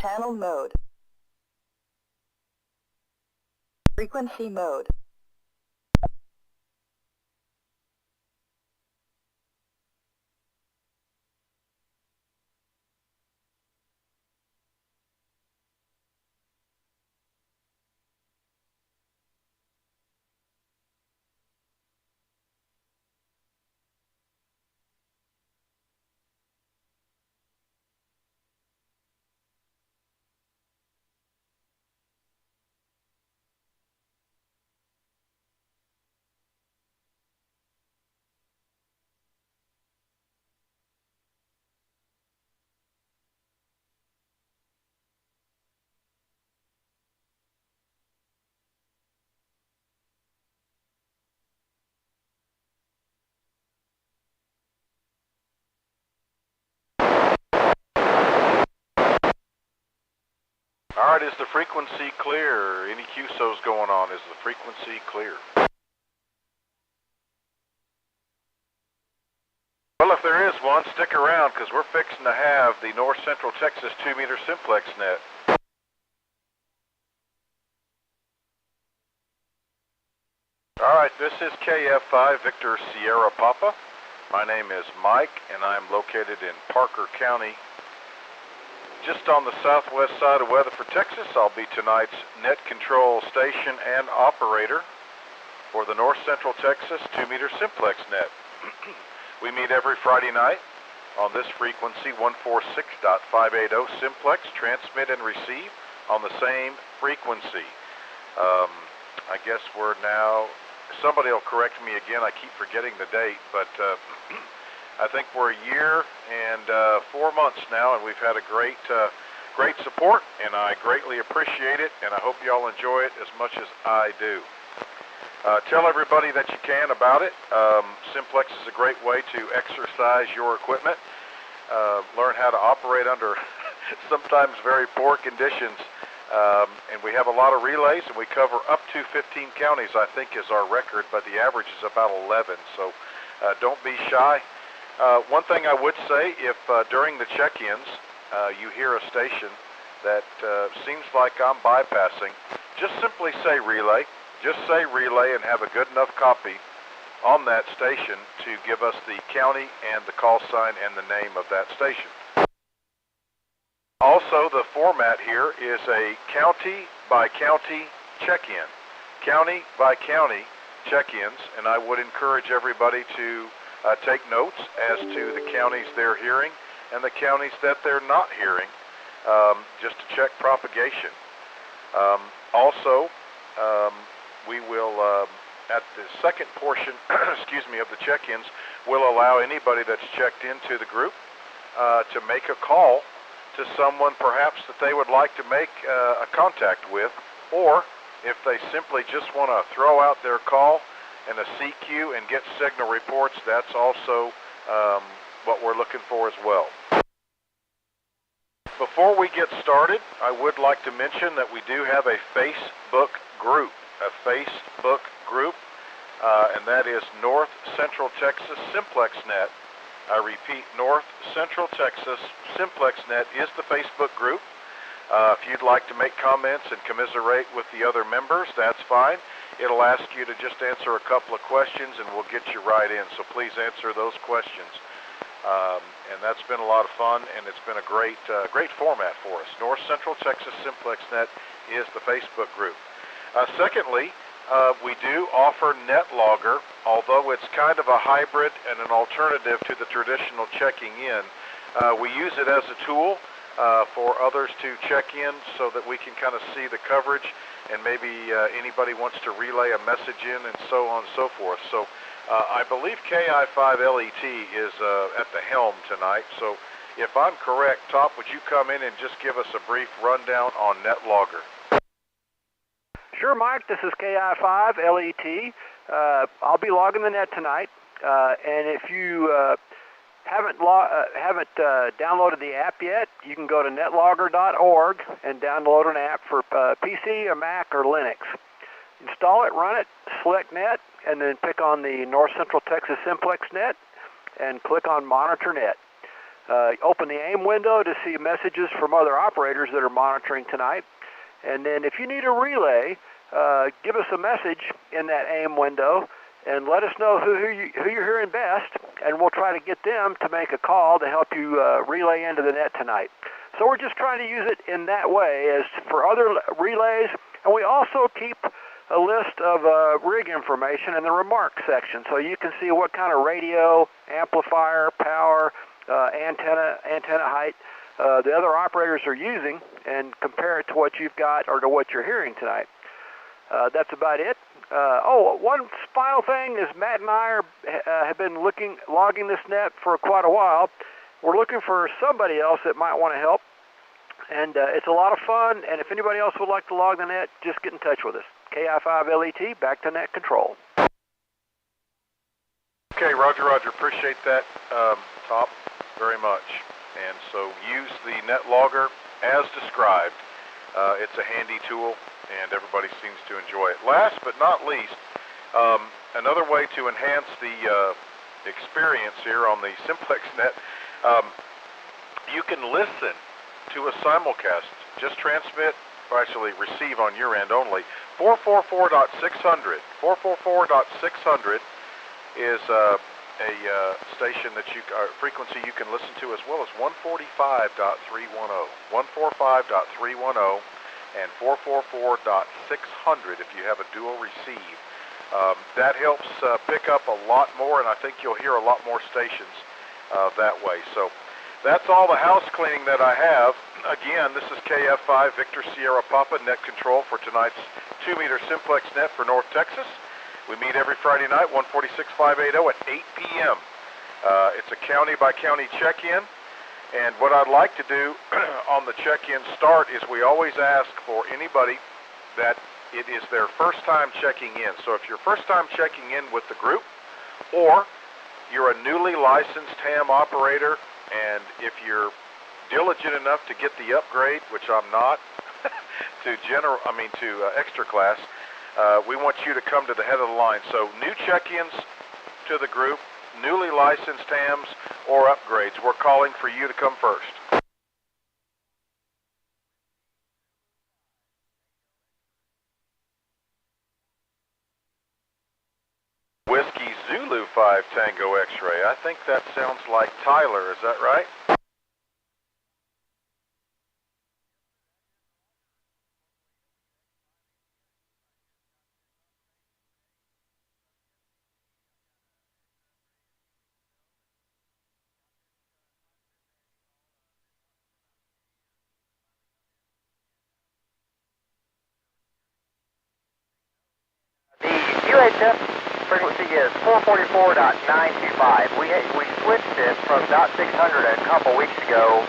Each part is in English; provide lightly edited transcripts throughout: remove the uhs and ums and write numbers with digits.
Channel mode. Frequency mode. All right, is the frequency clear? Any QSOs going on? Is the frequency clear? Well, if there is one, stick around because we're fixing to have the North Central Texas 2-meter Simplex net. All right, this is KF5 Victor Sierra Papa. My name is Mike, and I'm located in Parker County, just on the southwest side of Weatherford, Texas. I'll be tonight's net control station and operator for the North Central Texas 2-meter Simplex net. We meet every Friday night on this frequency, 146.580 Simplex, transmit and receive on the same frequency. I guess we're now, somebody will correct me again, I keep forgetting the date, but I think we're a year and 4 months now, and we've had a great support, and I greatly appreciate it, and I hope you all enjoy it as much as I do. Tell everybody that you can about it. Simplex is a great way to exercise your equipment, learn how to operate under sometimes very poor conditions, and we have a lot of relays, and we cover up to 15 counties, I think is our record, but the average is about 11, so don't be shy. One thing I would say, if during the check-ins you hear a station that seems like I'm bypassing, just simply say relay. Just say relay and have a good enough copy on that station to give us the county and the call sign and the name of that station. Also, the format here is a county by county check-in. County by county check-ins, and I would encourage everybody to take notes as to the counties they're hearing and the counties that they're not hearing, just to check propagation. Also, we will, at the second portion, excuse me, of the check-ins, we'll allow anybody that's checked into the group to make a call to someone perhaps that they would like to make a contact with, or if they simply just want to throw out their call and a CQ and get signal reports, that's also what we're looking for as well. Before we get started, I would like to mention that we do have a Facebook group, and that is North Central Texas Simplex Net. I repeat, North Central Texas Simplex Net is the Facebook group. If you'd like to make comments and commiserate with the other members, that's fine. It'll ask you to just answer a couple of questions, and we'll get you right in. So please answer those questions. And that's been a lot of fun, and it's been a great format for us. North Central Texas Simplex Net is the Facebook group. Secondly, we do offer NetLogger, although it's kind of a hybrid and an alternative to the traditional checking in. We use it as a tool for others to check in so that we can kind of see the coverage, and maybe anybody wants to relay a message in and so on and so forth. So I believe KI5LET is at the helm tonight. So if I'm correct, Top, would you come in and just give us a brief rundown on NetLogger? Sure, Mike. This is KI5LET. I'll be logging the net tonight, and if you haven't downloaded the app yet, you can go to netlogger.org and download an app for PC, a Mac, or Linux. Install it, run it, select net, and then pick on the North Central Texas Simplex net and click on Monitor Net. Open the AIM window to see messages from other operators that are monitoring tonight. And then if you need a relay, give us a message in that AIM window and let us know who you're hearing best, and we'll try to get them to make a call to help you relay into the net tonight. So we're just trying to use it in that way as for other relays, and we also keep a list of rig information in the remarks section, so you can see what kind of radio, amplifier, power, antenna height the other operators are using, and compare it to what you've got or to what you're hearing tonight. That's about it. One final thing is Matt and I have been logging this net for quite a while. We're looking for somebody else that might want to help, and it's a lot of fun, and if anybody else would like to log the net, just get in touch with us. KI5LET, back to net control. Okay, roger, roger. Appreciate that, Top, very much. And so use the net logger as described. It's a handy tool, and everybody seems to enjoy it. Last but not least, another way to enhance the experience here on the Simplex net, you can listen to a simulcast. Just transmit, or actually receive on your end only. 444.600. 444.600 is a station that frequency you can listen to, as well as 145.310. 145.310 and 444.600 if you have a dual receive. That helps pick up a lot more, and I think you'll hear a lot more stations that way. So that's all the house cleaning that I have. Again, this is KF5 Victor Sierra Papa net control for tonight's 2-meter Simplex net for North Texas. We meet every Friday night, 146.580 at 8 p.m. It's a county-by-county check-in, and what I'd like to do on the check-in start is we always ask for anybody that it is their first time checking in. So if you're first time checking in with the group, or you're a newly licensed ham operator, and if you're diligent enough to get the upgrade, which I'm not, to extra class, we want you to come to the head of the line. So new check-ins to the group, newly licensed hams, or upgrades, we're calling for you to come first. Whiskey Zulu 5 Tango X-ray. I think that sounds like Tyler, is that right? The UHF frequency is 444.925. We switched it from .600 a couple weeks ago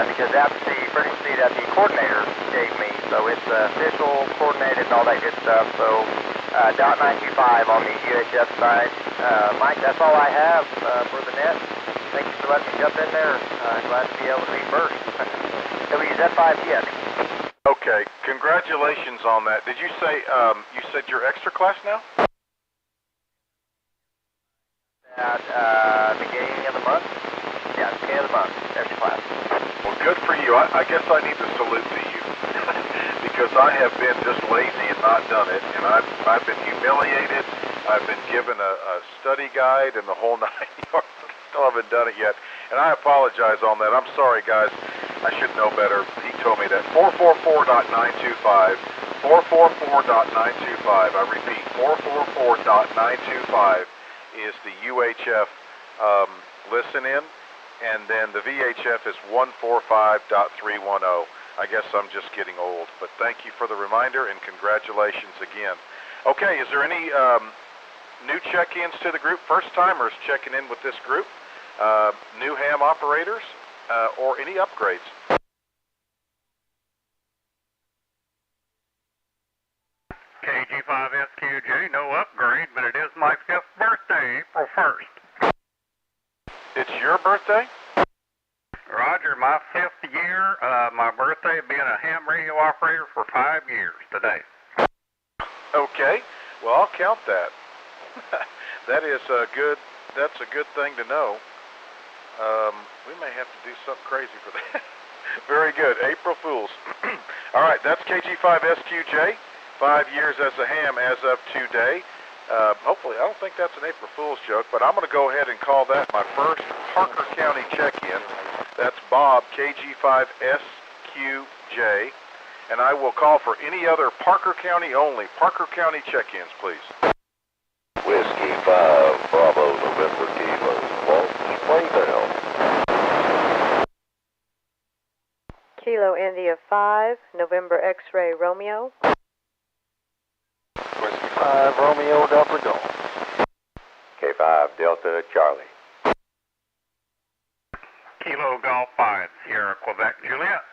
because that's the frequency that the coordinator gave me. So it's official, coordinated, and all that good stuff. So .925 on the UHF side. Mike, that's all I have for the net. Thank you for letting me jump in there. Glad to be able to be first. WZ5TX. Okay, congratulations on that. Did you say, you said you're extra class now? At beginning of the month? Yeah, beginning of the month, extra class. Well, good for you. I guess I need to salute to you because I have been just lazy and not done it, and I've been humiliated. I've been given a study guide and the whole 9 yards. Still haven't done it yet, and I apologize on that. I'm sorry, guys. I should know better. He told me that. 444.925. 444.925. I repeat, 444.925 is the UHF listen in, and then the VHF is 145.310. I guess I'm just getting old, but thank you for the reminder and congratulations again. Okay, is there any new check-ins to the group, first-timers checking in with this group, new ham operators, or any upgrades? KG5SQJ, no upgrade, but it is my 5th birthday, April 1st. It's your birthday? Roger, my 5th year, my birthday, being a ham radio operator for 5 years today. Okay, well, I'll count that. That's a good thing to know. We may have to do something crazy for that. Very good. April Fools. All right, that's KG5SQJ. 5 years as a ham as of today. Hopefully, I don't think that's an April Fool's joke, but I'm going to go ahead and call that my first Parker County check-in. That's Bob, KG5SQJ. And I will call for any other Parker County only. Parker County check-ins, please. Whiskey 5, Bravo, November Kilo, False Playdale. Kilo India 5, November X-Ray Romeo. Whiskey 5, Romeo, Delta Golf. K5, Delta Charlie. Kilo Golf 5, Sierra Quebec Juliet.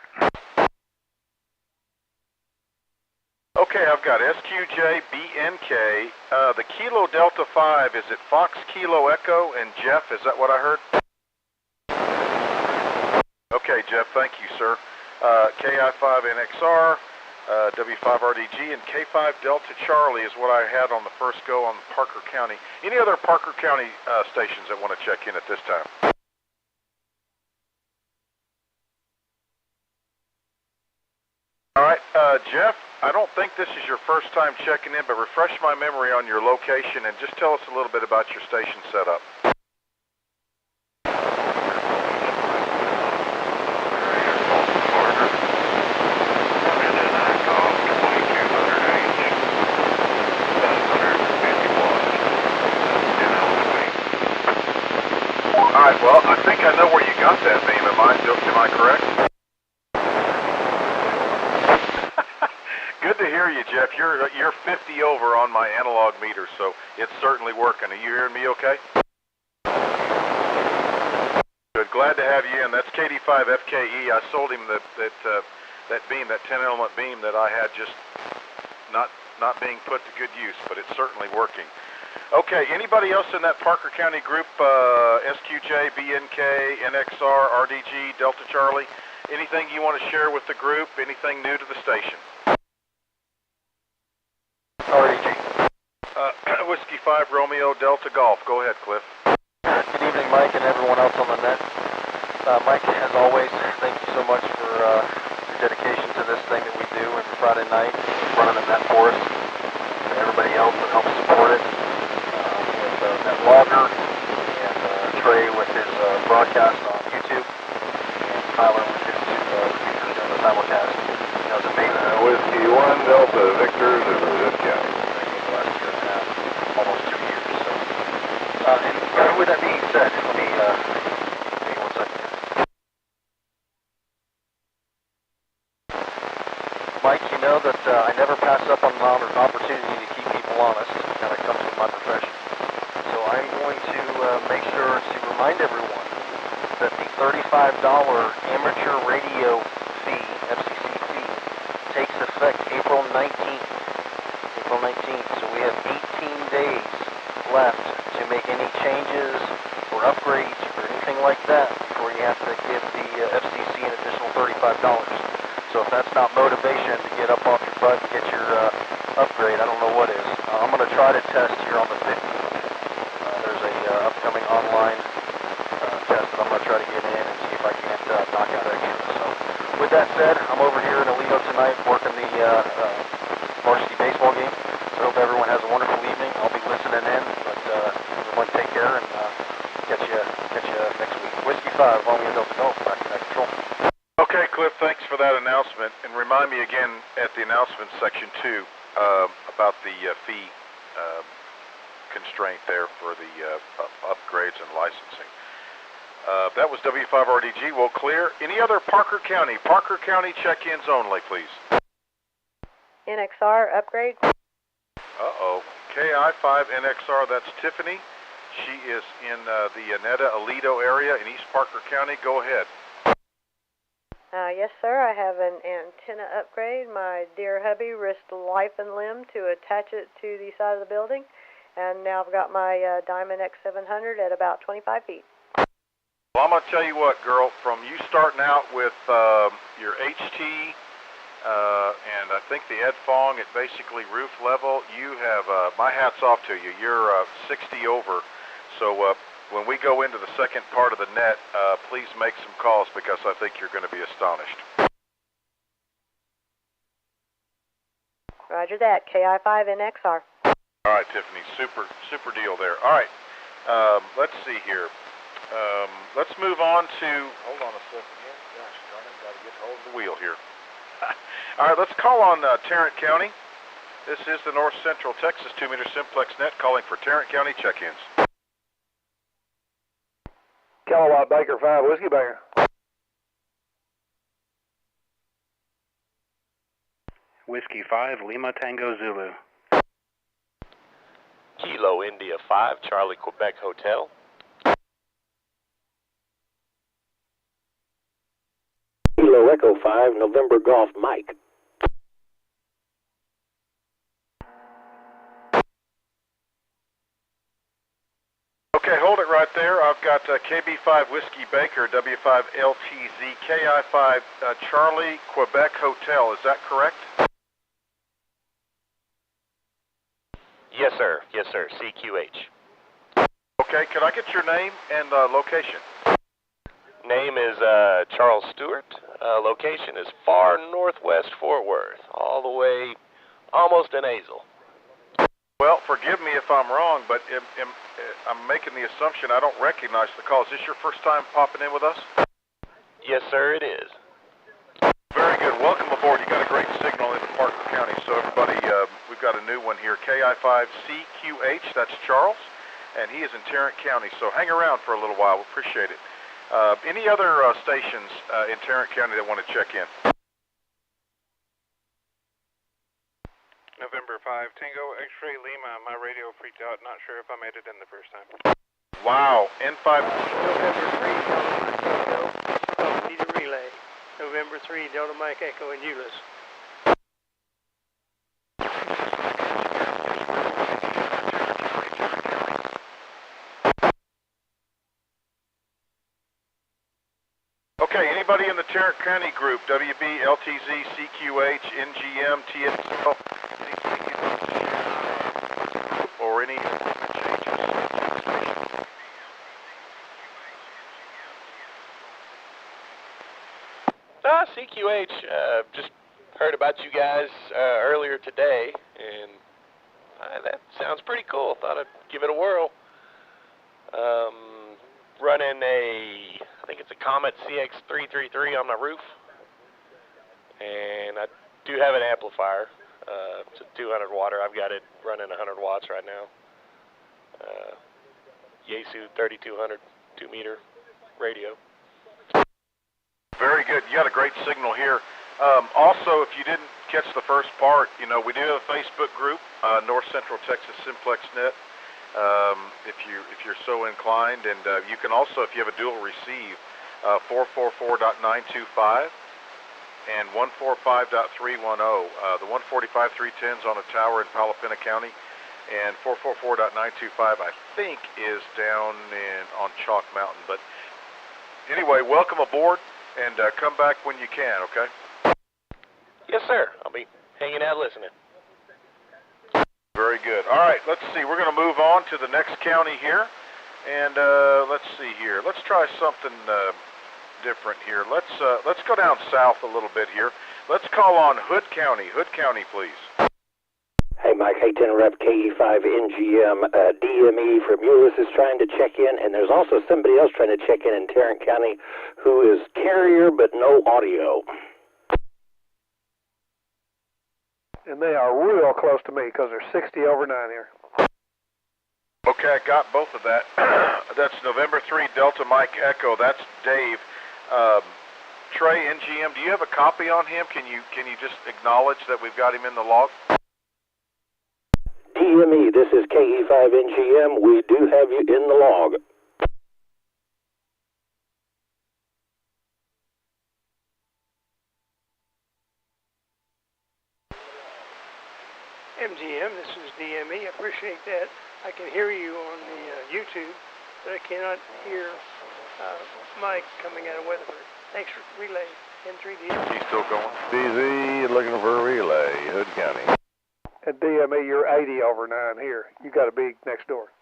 Okay, I've got SQJ, BNK. The Kilo Delta 5, is it Fox Kilo Echo and Jeff? Is that what I heard? Okay, Jeff, thank you, sir. KI5NXR, W5RDG, and K5 Delta Charlie is what I had on the first go on Parker County. Any other Parker County stations that want to check in at this time? All right, Jeff, I don't think this is your first time checking in, but refresh my memory on your location and just tell us a little bit about your station setup. All right, well, I think I know where you got that beam. Am I correct? Good to hear you, Jeff. You're 50 over on my analog meter, so it's certainly working. Are you hearing me okay? Good. Glad to have you in. That's KD5FKE. I sold him that beam, that 10-element beam that I had just not being put to good use, but it's certainly working. Okay, anybody else in that Parker County group, SQJ, BNK, NXR, RDG, Delta Charlie? Anything you want to share with the group? Anything new to the station? RDG. Whiskey 5 Romeo Delta Golf. Go ahead, Cliff. Good evening, Mike, and everyone else on the net. Mike, as always, thank you so much for your dedication to this thing that we do every Friday night, running the net for us, and everybody else that helps support it. Net Logger, and Trey with his broadcast on YouTube, and Tyler with his doing the simulcast. You know, it's amazing. Whiskey 1 Delta Victor, Zip County. The last year and a half, almost 2 years. So, and with that being said, let me give me 1 second. Mike, you know that I never pass up on an opportunity to keep people honest. That comes with my profession. I'm going to make sure to remind everyone that the $35 amateur radio fee, FCC fee, takes effect April 19th. April 19th. So we have 18 days left to make any changes or upgrades or anything like that before you have to give the FCC an additional $35. So if that's not motivation to get up off your butt and get your upgrade, I don't know what is. I'm going to try to test here on the 15th. Upcoming online test that I'm going to try to get in and see if I can't knock out extra. So with that said, I'm over here in Aledo tonight working the varsity baseball game. So I hope everyone has a wonderful evening. I'll be listening in, but everyone take care and catch you next week. Whiskey 5, Romeo Delta Golf, back to control. Okay, Cliff, thanks for that announcement. And remind me again at the announcement section 2 about the fee constraint there for the upgrades and licensing. That was W5RDG. Well, clear. Any other Parker County check-ins only, please. NXR upgrade. Uh-oh. KI5NXR, that's Tiffany. She is in the Aneta Aledo area in East Parker County. Go ahead. Yes, sir. I have an antenna upgrade. My dear hubby risked life and limb to attach it to the side of the building. And now I've got my Diamond X700 at about 25 feet. Well, I'm going to tell you what, girl, from you starting out with your HT and I think the Ed Fong at basically roof level, you have, my hat's off to you. You're 60 over. So when we go into the second part of the net, please make some calls because I think you're going to be astonished. Roger that. KI5NXR. All right, Tiffany, super deal there. All right, let's see here. Let's move on to, hold on a second here. Gosh darn it, got to get hold of the wheel here. All right, let's call on Tarrant County. This is the North Central Texas 2-meter Simplex net calling for Tarrant County check-ins. Kilowatt Baker 5, Whiskey Baker. Whiskey 5, Lima Tango Zulu. Kilo India 5, Charlie Quebec Hotel. Kilo Echo 5, November Golf Mike. Okay, hold it right there. I've got KB5 Whiskey Baker, W5 LTZ, KI5 Charlie Quebec Hotel. Is that correct? Yes, sir. Yes, sir. CQH. Okay, could I get your name and location? Name is Charles Stewart. Location is far northwest Fort Worth, all the way almost in Azle. Well, forgive me if I'm wrong, but I'm making the assumption I don't recognize the call. Is this your first time popping in with us? Yes, sir, it is. Very good. Welcome aboard. You got a great signal in Parker County. So everybody, we've got a new one here, KI5CQH. That's Charles, and he is in Tarrant County. So hang around for a little while. We appreciate it. Any other stations in Tarrant County that want to check in? November 5, Tango X-Ray Lima. My radio freaked out. Not sure if I made it in the first time. Wow. N5. November 3, Delta Mike Echo. Need a relay. November 3, Delta Mike Echo in Euless. Okay, anybody in the Tarrant County group, WB, LTZ, CQH, NGM, TSL, or any CQH, just heard about you guys earlier today, and that sounds pretty cool. Thought I'd give it a whirl. Running I think it's a Comet CX333 on my roof, and I do have an amplifier. It's a 200 watter. I've got it running 100 watts right now. Yaesu 3200 2-meter radio. Very good. You got a great signal here. Also, if you didn't catch the first part, you know, we do have a Facebook group, North Central Texas Simplex Net, if you're so inclined. And you can also, if you have a dual receive, 444.925 and 145.310. The 145 310's on a tower in Palapena County, and 444.925 I think is down on Chalk Mountain. But anyway, welcome aboard, and come back when you can, okay? Yes, sir. I'll be hanging out listening. Very good. All right, let's see. We're going to move on to the next county here, and let's see here. Let's try something different here. Let's go down south a little bit here. Let's call on Hood County. Hood County, please. Hey, Mike. Hey, 10 Rep KE5 NGM. DME from Euless is trying to check in, and there's also somebody else trying to check in Tarrant County who is carrier but no audio. And they are real close to me because they're 60 over 9 here. Okay, I got both of that. That's November 3, Delta Mike Echo. That's Dave. Trey, NGM, do you have a copy on him? Can you just acknowledge that we've got him in the log? DME, this is KE5 NGM. We do have you in the log. MGM, this is DME. I appreciate that. I can hear you on the YouTube, but I cannot hear Mike coming out of Weatherford. Thanks for relay, N3D. He's still going? DZ looking for a relay, Hood County. At DME, you're 80 over 9 here. You got to be next door.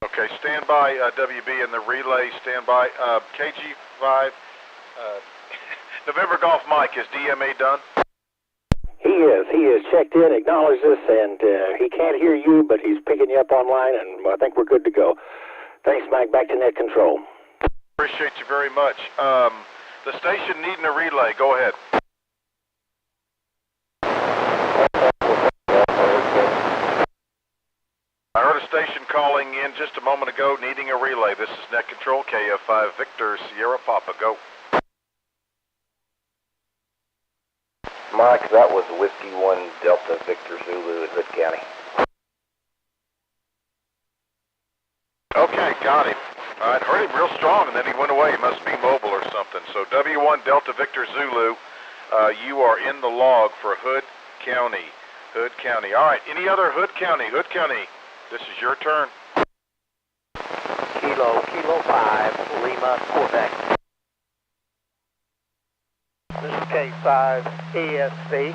Okay, stand by, WB, and the relay, stand by. KG5, November Golf Mike, is DMA done? He is. He is checked in, acknowledged us, and he can't hear you, but he's picking you up online, and I think we're good to go. Thanks, Mike. Back to net control. Appreciate you very much. The station needing a relay. Go ahead. I heard a station calling in just a moment ago needing a relay. This is net control, KF5 Victor Sierra Papa. Go. Mike, that was Whiskey 1 Delta Victor Zulu in Hood County. Okay, got him. I'd heard him real strong, and then he went away. He must be mobile or something. So W1 Delta Victor Zulu, you are in the log for Hood County. Hood County. All right, any other Hood County? Hood County, this is your turn. Kilo 5, Lima, Quebec. This is K5 ESV.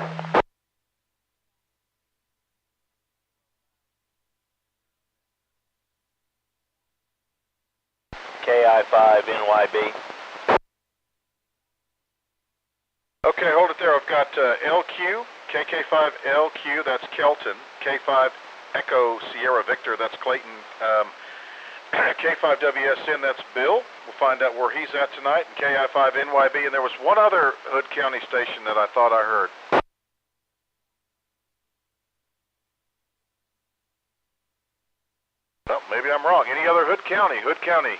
KI5 NYB. Okay, hold it there. I've got LQ, KK5 LQ, that's Kelton. K5 Echo Sierra Victor, that's Clayton. K5 WSN, that's Bill. We'll find out where he's at tonight. And KI5 NYB, and there was one other Hood County station that I thought I heard. Well, maybe I'm wrong. Any other Hood County? Hood County.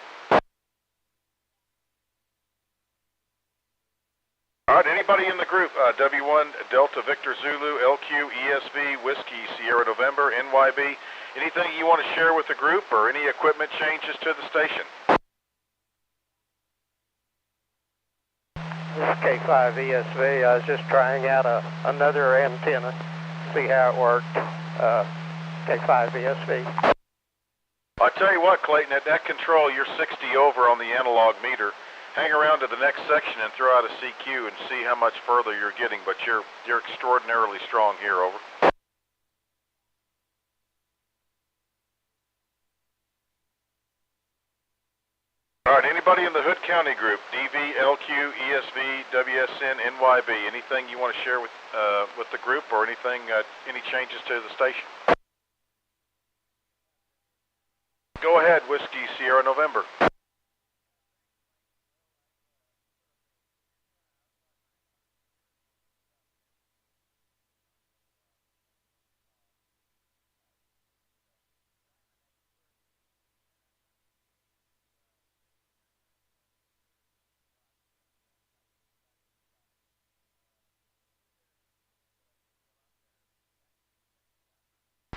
All right, anybody in the group, W1 Delta Victor Zulu, LQ, ESV, Whiskey, Sierra November, NYB, anything you want to share with the group or any equipment changes to the station? This is K5 ESV. I was just trying out another antenna, see how it worked. K5 ESV. I tell you what, Clayton, at that control, you're 60 over on the analog meter. Hang around to the next section and throw out a CQ and see how much further you're getting, but you're extraordinarily strong here, over. All right, anybody in the Hood County group, DV, LQ, ESV, WSN, NYB, anything you want to share with the group or anything, any changes to the station? Go ahead, Whiskey, Sierra November.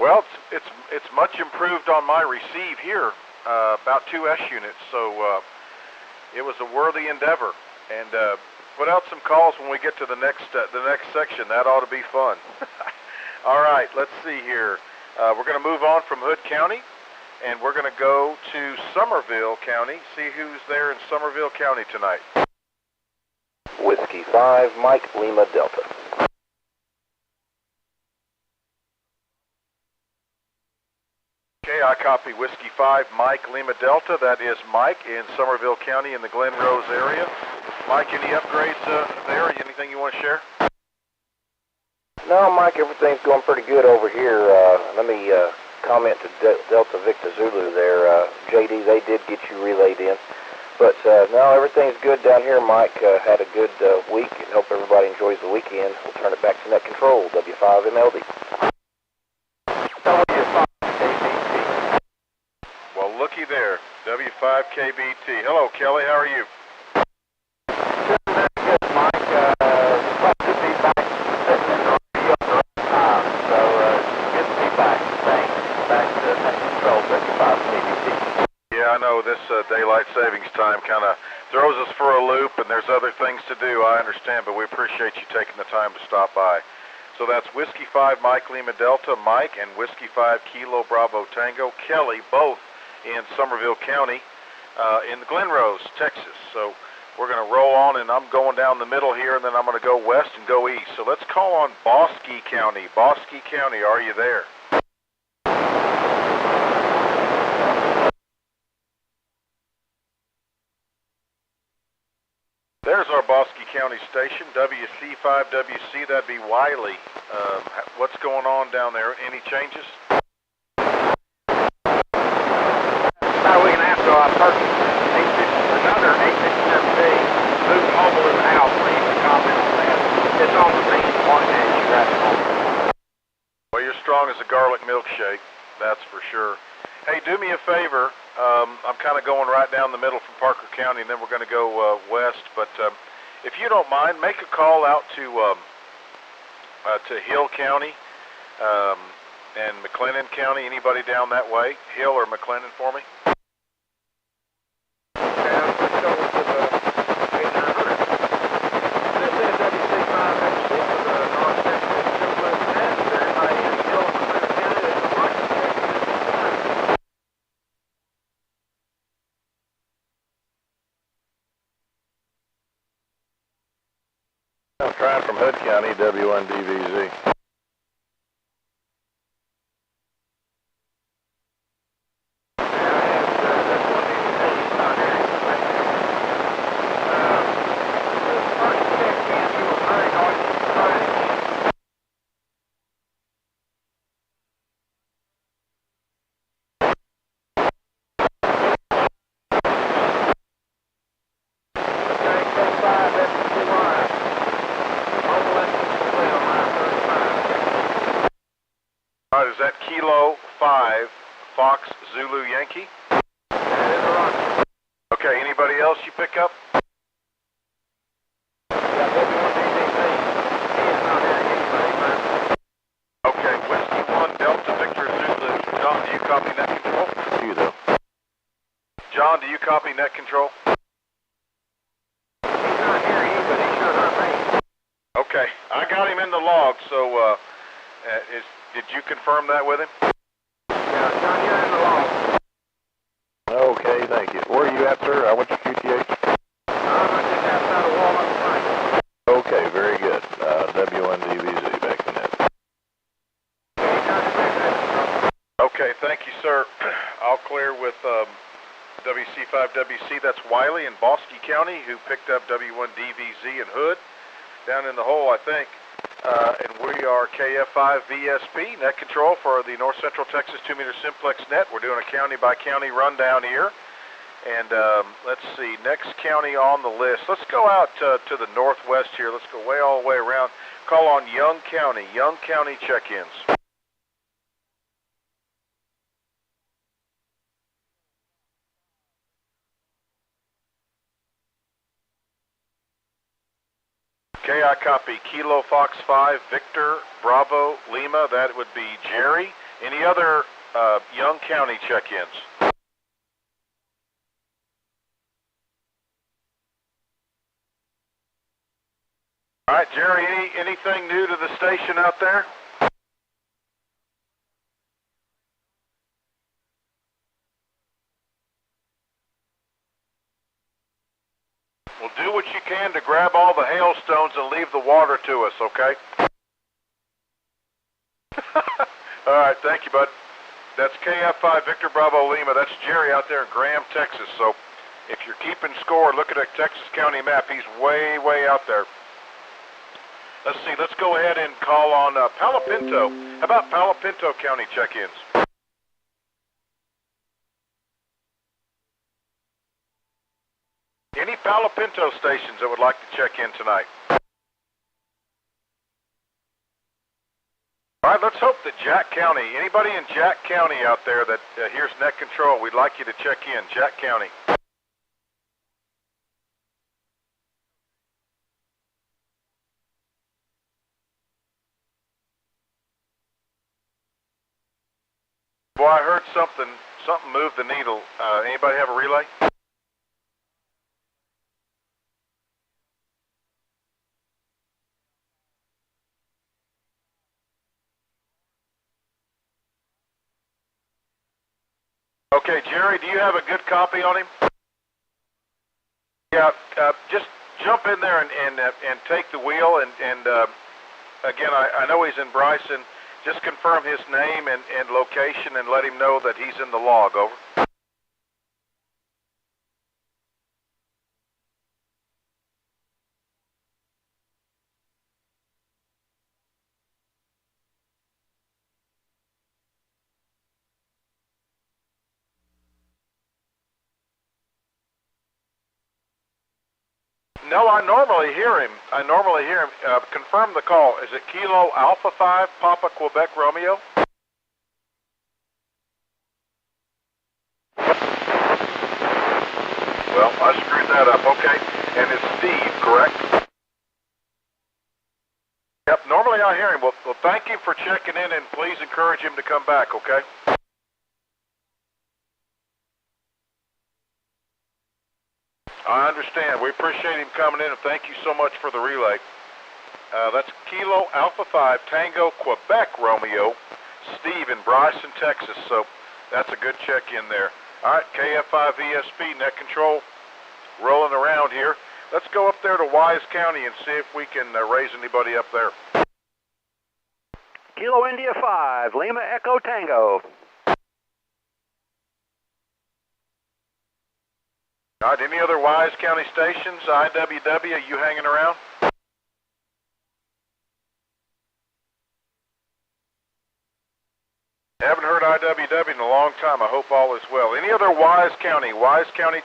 Well, it's much improved on my receive here, about 2 S units, so it was a worthy endeavor. And put out some calls when we get to the next section. That ought to be fun. All right, let's see here. We're going to move on from Hood County, and we're going to go to Somerville County, see who's there in Somerville County tonight. Whiskey 5, Mike, Lima, Delta. Okay, I copy Whiskey 5, Mike, Lima, Delta. That is Mike in Somerville County in the Glen Rose area. Mike, any upgrades there? Anything you want to share? No, Mike, everything's going pretty good over here. Let me comment to Delta Victor Zulu there. JD, they did get you relayed in. But no, everything's good down here, Mike. Had a good week and hope everybody enjoys the weekend. We'll turn it back to net control, W5MLD. Well, looky there, W5KBT. Hello, Kelly, how are you? Good, Mike. Glad to be back sitting in the radio at the right time. So, good to be back. Thanks. Back to net control, W5KBT. Yeah, I know this daylight savings time kind of throws us for a loop, and there's other things to do, I understand, but we appreciate you taking the time to stop by. So that's Whiskey 5, Mike, Lima, Delta, Mike, and Whiskey 5, Kilo, Bravo, Tango, Kelly, both in Somerville County in Glen Rose, Texas. So we're going to roll on, and I'm going down the middle here, and then I'm going to go west and go east. So let's call on Bosque County. Bosque County, are you there? There's our Bosque County station, WC5WC, that'd be Wiley. What's going on down there? Any changes? About a week and a half ago, I purchased another 857B, moved mobile in the house, leave the comment on that. It's on the main one that you got it on. Well, you're strong as a garlic milkshake, that's for sure. Hey, do me a favor. I'm kind of going right down the middle from Parker County, and then we're going to go west. But if you don't mind, make a call out to Hill County and McLennan County. Anybody down that way, Hill or McLennan, for me? I'm trying from Hood County, W1DVZ. All right, is that Kilo 5 Fox Zulu Yankee? Okay, anybody else you pick up? Okay, Whiskey 1 Delta Victor Zulu. John, do you copy net control? You though. John, do you copy net control? Okay, I got him in the log, so did you confirm that with him? Yeah, John, you're in the log. Okay, thank you. Where are you at, sir? What's your QTH? I'm just outside of Walnut Springs. Okay, very good. W1DVZ back to net. Okay, thank you, sir. I'll clear with WC5WC. That's Wiley in Bosque County, who picked up W1DVZ and Hood down in the hole, I think. And we are KF5 VSP, net control for the North Central Texas 2-meter Simplex net. We're doing a county-by-county rundown here. And let's see, next county on the list. Let's go out to the northwest here. Let's go way all the way around. Call on Young County check-ins. Okay, I copy Kilo Fox 5, Victor, Bravo, Lima. That would be Jerry. Any other Young County check-ins? All right, Jerry, anything new to the station out there? Well, do what you can to grab all the hailstones and leave the water to us, okay? All right, thank you, bud. That's KF5 Victor Bravo Lima. That's Jerry out there in Graham, Texas. So if you're keeping score, look at a Texas County map. He's way, way out there. Let's see, let's go ahead and call on Palo Pinto. How about Palo Pinto County check-ins? Any Palo Pinto stations that would like to check in tonight? All right, let's hope that Jack County, anybody in Jack County out there that hears net control, we'd like you to check in, Jack County. Boy, I heard something moved the needle. Anybody have a relay? Okay, Jerry, do you have a good copy on him? Yeah, just jump in there and take the wheel. And again, I know he's in Bryson. Just confirm his name and location and let him know that he's in the log. Over. No, I normally hear him. Confirm the call. Is it Kilo Alpha 5 Papa Quebec Romeo? Well, I screwed that up. Okay. And it's Steve, correct? Yep, normally I hear him. Well, thank you for checking in, and please encourage him to come back, okay? I understand. We appreciate him coming in, and thank you so much for the relay. That's Kilo Alpha 5 Tango Quebec Romeo, Steve in Bryson, Texas. So that's a good check-in there. All right, KF5 ESP, net control, rolling around here. Let's go up there to Wise County and see if we can raise anybody up there. Kilo India 5, Lima Echo Tango. All right, any other Wise County stations, IWW, are you hanging around? Haven't heard IWW in a long time. I hope all is well. Any other Wise County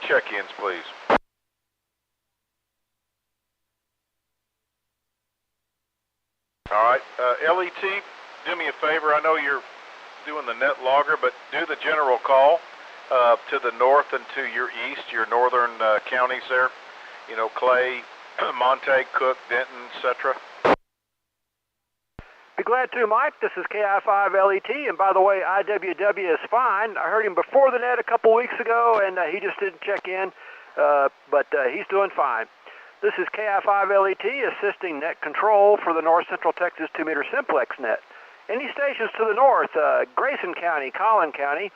check-ins, please? All right, LET, do me a favor. I know you're doing the net logger, but do the general call to the north and to your east, your northern counties there. You know, Clay, Montague, Cook, Denton, etc. Be glad to, Mike. This is KI5LET, and by the way, IWW is fine. I heard him before the net a couple weeks ago, and he just didn't check in, but he's doing fine. This is KI5LET assisting net control for the North Central Texas 2-meter Simplex net. Any stations to the north, Grayson County, Collin County,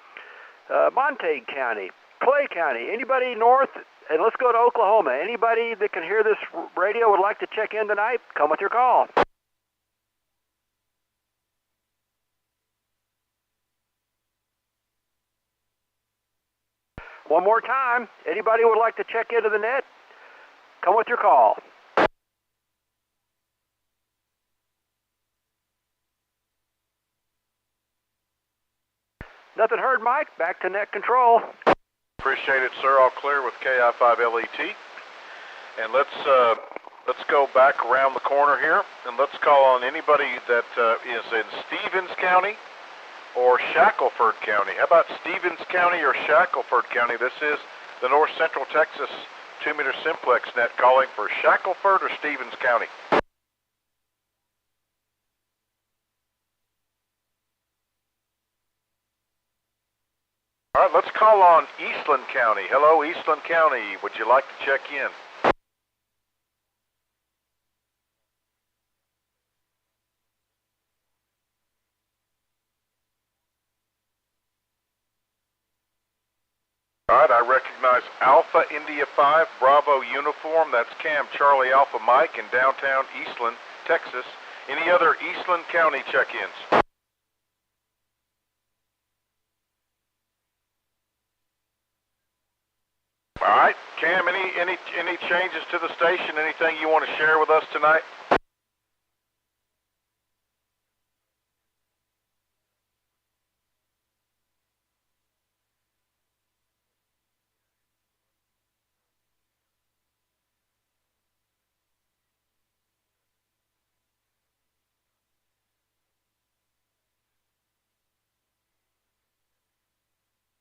Montague County, Clay County, anybody north, and let's go to Oklahoma. Anybody that can hear this radio would like to check in tonight, come with your call. One more time, anybody would like to check into the net, come with your call. Nothing heard, Mike. Back to net control. Appreciate it, sir. All clear with KI5LET. And let's go back around the corner here, and let's call on anybody that is in Stevens County or Shackelford County. How about Stevens County or Shackelford County? This is the North Central Texas 2-meter Simplex net calling for Shackelford or Stevens County. All right, let's call on Eastland County. Hello, Eastland County. Would you like to check in? All right, I recognize Alpha India 5 Bravo uniform. That's Cam Charlie Alpha Mike in downtown Eastland, Texas. Any other Eastland County check-ins? All right, Cam, any changes to the station? Anything you want to share with us tonight?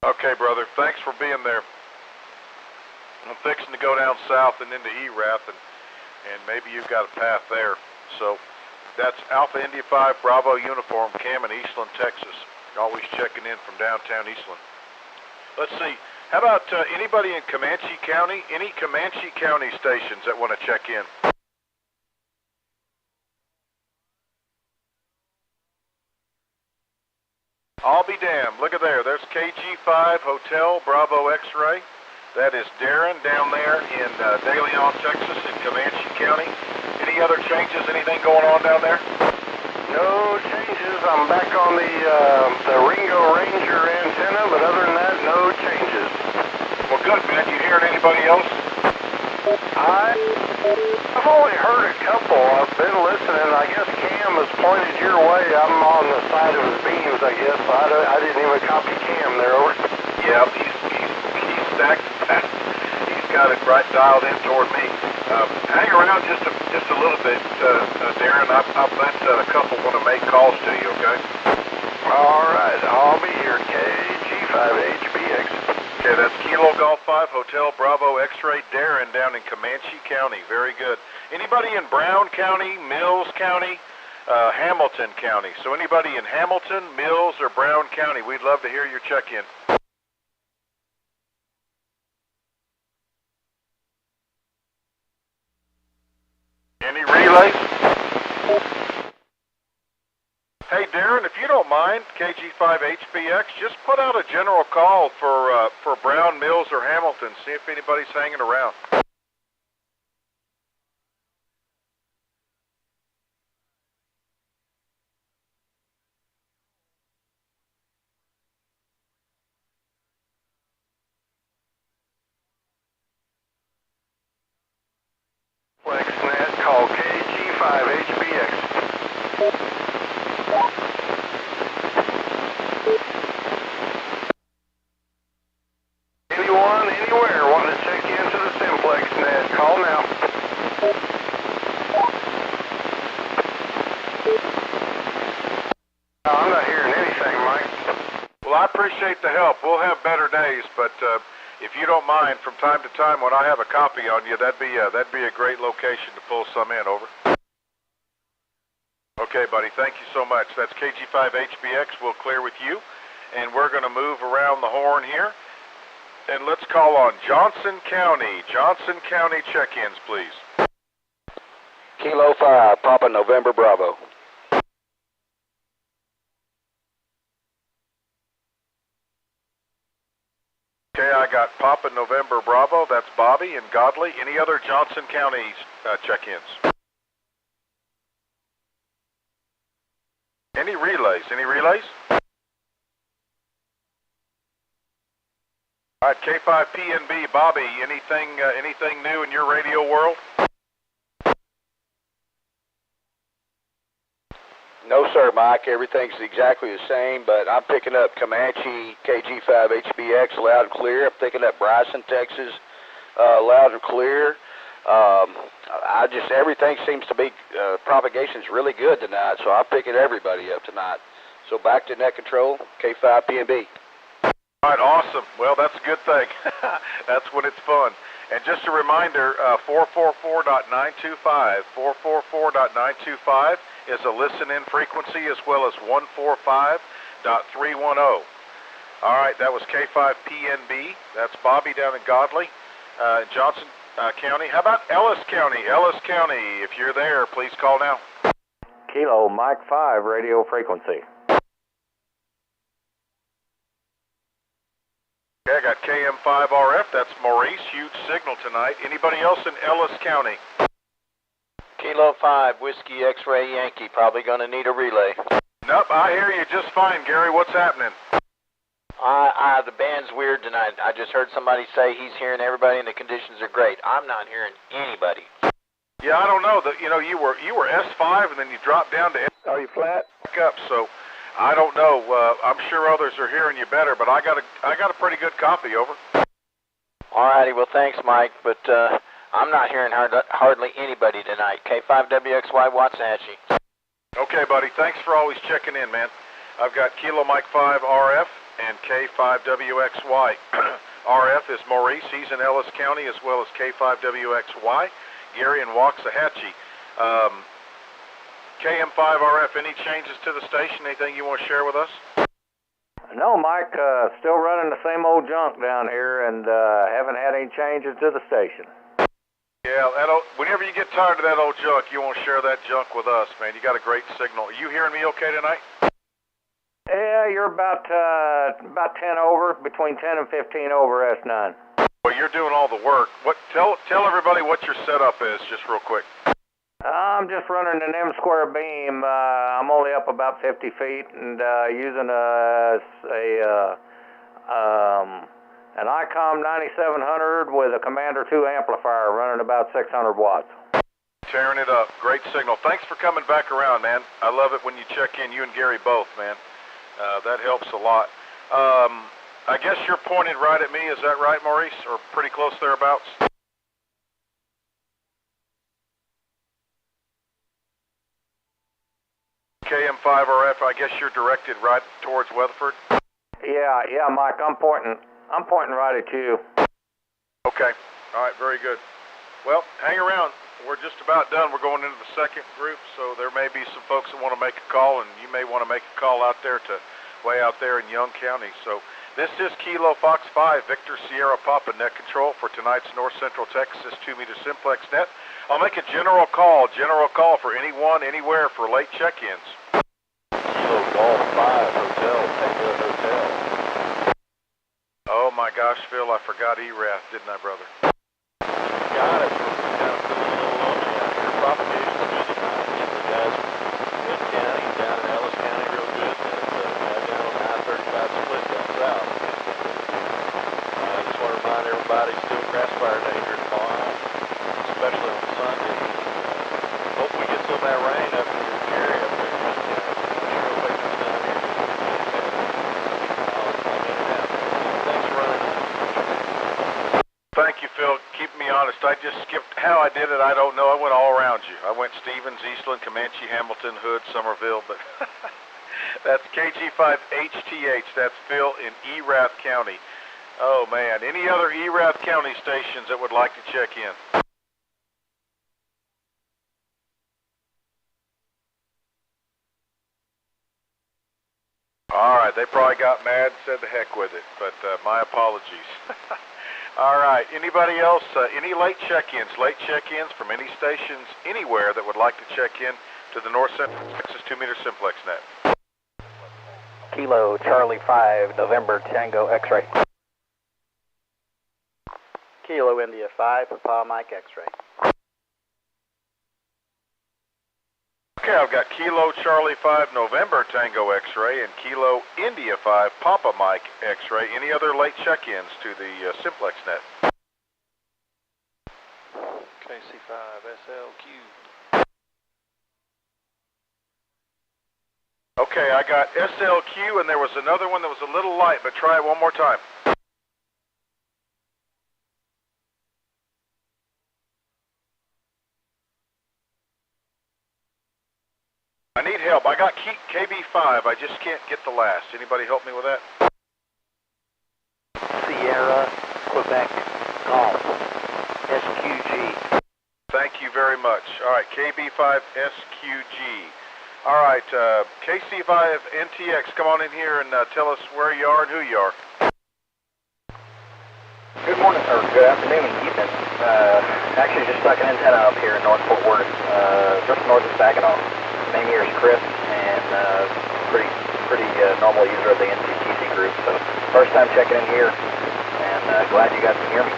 Okay, brother, thanks for being there. I'm fixing to go down south and into ERAF, and maybe you've got a path there. So that's Alpha India 5 Bravo uniform, Cam in Eastland, Texas. Always checking in from downtown Eastland. Let's see. How about anybody in Comanche County? Any Comanche County stations that want to check in? I'll be damned. Look at there. There's KG5 Hotel Bravo X-Ray. That is Darren down there in De Leon, Texas, in Comanche County. Any other changes? Anything going on down there? No changes. I'm back on the Ringo Ranger antenna, but other than that, no changes. Well, good, man. You hearing anybody else? I've only heard a couple. I've been listening. I guess Cam has pointed your way. I'm on the side of his beams, I guess. I didn't even copy Cam there. Over. Yeah, he's stacked. He's got it right dialed in toward me. Hang around just a little bit, Darren. I'll bet a couple want to make calls to you, okay? All right, I'll be here, KG5HBX. Okay, that's Kilo Golf 5, Hotel Bravo X-Ray, Darren down in Comanche County. Very good. Anybody in Brown County, Mills County, Hamilton County? So anybody in Hamilton, Mills, or Brown County, we'd love to hear your check-in. Any relays? Hey, Darren, if you don't mind, KG5HBX, just put out a general call for Brown, Mills, or Hamilton. See if anybody's hanging around. FlexNet, call KG5HBX. Anyone, anywhere, want to check into the Simplex net, call now. No, I'm not hearing anything, Mike. Well, I appreciate the help. We'll have better days, but if you don't mind, from time to time when I have a copy on you, that'd be a great location to pull some in. Over. Okay, buddy. Thank you so much. That's KG5HBX. We'll clear with you, and we're going to move around the horn here, and let's call on Johnson County. Johnson County check-ins, please. Kilo 5, Papa November Bravo. Okay, I got Papa November Bravo. That's Bobby and Godley. Any other Johnson County check-ins? Any relays? Any relays? All right, K5PNB, Bobby. Anything new in your radio world? No, sir, Mike. Everything's exactly the same, but I'm picking up Comanche KG5HBX loud and clear. I'm picking up Bryson, Texas, loud and clear. Everything seems to be, propagation's really good tonight, so I'm picking everybody up tonight. So back to net control, K5PNB. All right, awesome. Well, that's a good thing. That's when it's fun. And just a reminder, 444.925, 444.925 is a listen-in frequency, as well as 145.310. All right, that was K5PNB. That's Bobby down in Godley, Johnson County. How about Ellis County? Ellis County, if you're there, please call now. Kilo Mike 5 radio frequency. Okay, I got KM5RF. That's Maurice. Huge signal tonight. Anybody else in Ellis County? Kilo 5, Whiskey X-Ray Yankee. Probably going to need a relay. Nope, I hear you just fine, Gary. What's happening? The band's weird tonight. I just heard somebody say he's hearing everybody and the conditions are great. I'm not hearing anybody. Yeah, I don't know. You were S5 and then you dropped down to S. Are you flat? Up, so I don't know. I'm sure others are hearing you better, but I got a pretty good copy. Over. Alrighty, well thanks, Mike, but I'm not hearing hardly anybody tonight. K5WXY Waxahachie. Okay, buddy. Thanks for always checking in, man. I've got Kilo Mike 5 RF and K5WXY. RF is Maurice. He's in Ellis County, as well as K5WXY. Gary in Waxahachie. KM5RF, any changes to the station? Anything you want to share with us? No, Mike, still running the same old junk down here, and haven't had any changes to the station. Yeah, whenever you get tired of that old junk, you won't share that junk with us, man. You got a great signal. Are you hearing me okay tonight? Yeah, you're about 10 over, between 10 and 15 over S9. Well, you're doing all the work. Tell everybody what your setup is, just real quick. I'm just running an M-square beam. I'm only up about 50 feet and using an ICOM 9700 with a Commander 2 amplifier running about 600 watts. Tearing it up. Great signal. Thanks for coming back around, man. I love it when you check in, you and Gary both, man. That helps a lot. I guess you're pointed right at me, is that right, Maurice? Or pretty close thereabouts? 5RF, I guess you're directed right towards Weatherford? Yeah, Mike, I'm pointing right at you. Okay. All right, very good. Well, hang around. We're just about done. We're going into the second group, so there may be some folks that want to make a call, and you may want to make a call out there to way out there in Young County. So this is Kilo Fox 5, Victor Sierra Papa net control for tonight's North Central Texas 2-meter simplex net. I'll make a general call for anyone, anywhere for late check-ins. Kilo Golf 5, Hotel, Tango Hotel. Oh my gosh, Phil, I forgot ERAF, didn't I, brother? Got it. Kind of feeling a little lonely out here. Propagation is good tonight. Getting the guys from Wynn County, down in Ellis County real good. And down on the I-35 split down south. I just want to remind everybody, still grass fire danger in Colorado, especially on Sunday. Hope we get some of that rain up in your area up there. Sure hope it comes down here. I'll get it out. Thanks for running. Thank you, Phil. Keep me honest. I just skipped. How I did it, I don't know. I went all around you. I went Stevens, Eastland, Comanche, Hamilton, Hood, Somerville, but that's KG5HTH. That's Phil in ERAF County. Oh, man. Any other ERAF County stations that would like to check in? All right. They probably got mad and said the heck with it, but my apologies. All right. Anybody else? Any late check-ins from any stations anywhere that would like to check in to the North Central Texas 2-meter simplex net? Kilo Charlie 5, November Tango X-ray. Kilo India 5, Papa Mike X-ray. Okay, I've got Kilo Charlie 5 November Tango X-ray and Kilo India 5 Papa Mike X-ray. Any other late check-ins to the simplex net? KC5 SLQ. Okay, I got SLQ, and there was another one that was a little light, but try it one more time. I need help. I got KB5. I just can't get the last. Anybody help me with that? Sierra, Quebec, Golf, SQG. Thank you very much. All right, KB5 SQG. All right, KC5 NTX, come on in here and tell us where you are and who you are. Good morning, or good afternoon, evening. Actually just stuck an antenna up here in North Fort Worth, just north of Saginaw. Name here is Chris, and pretty normal user of the NCTC group. So first time checking in here, and glad you guys can hear me.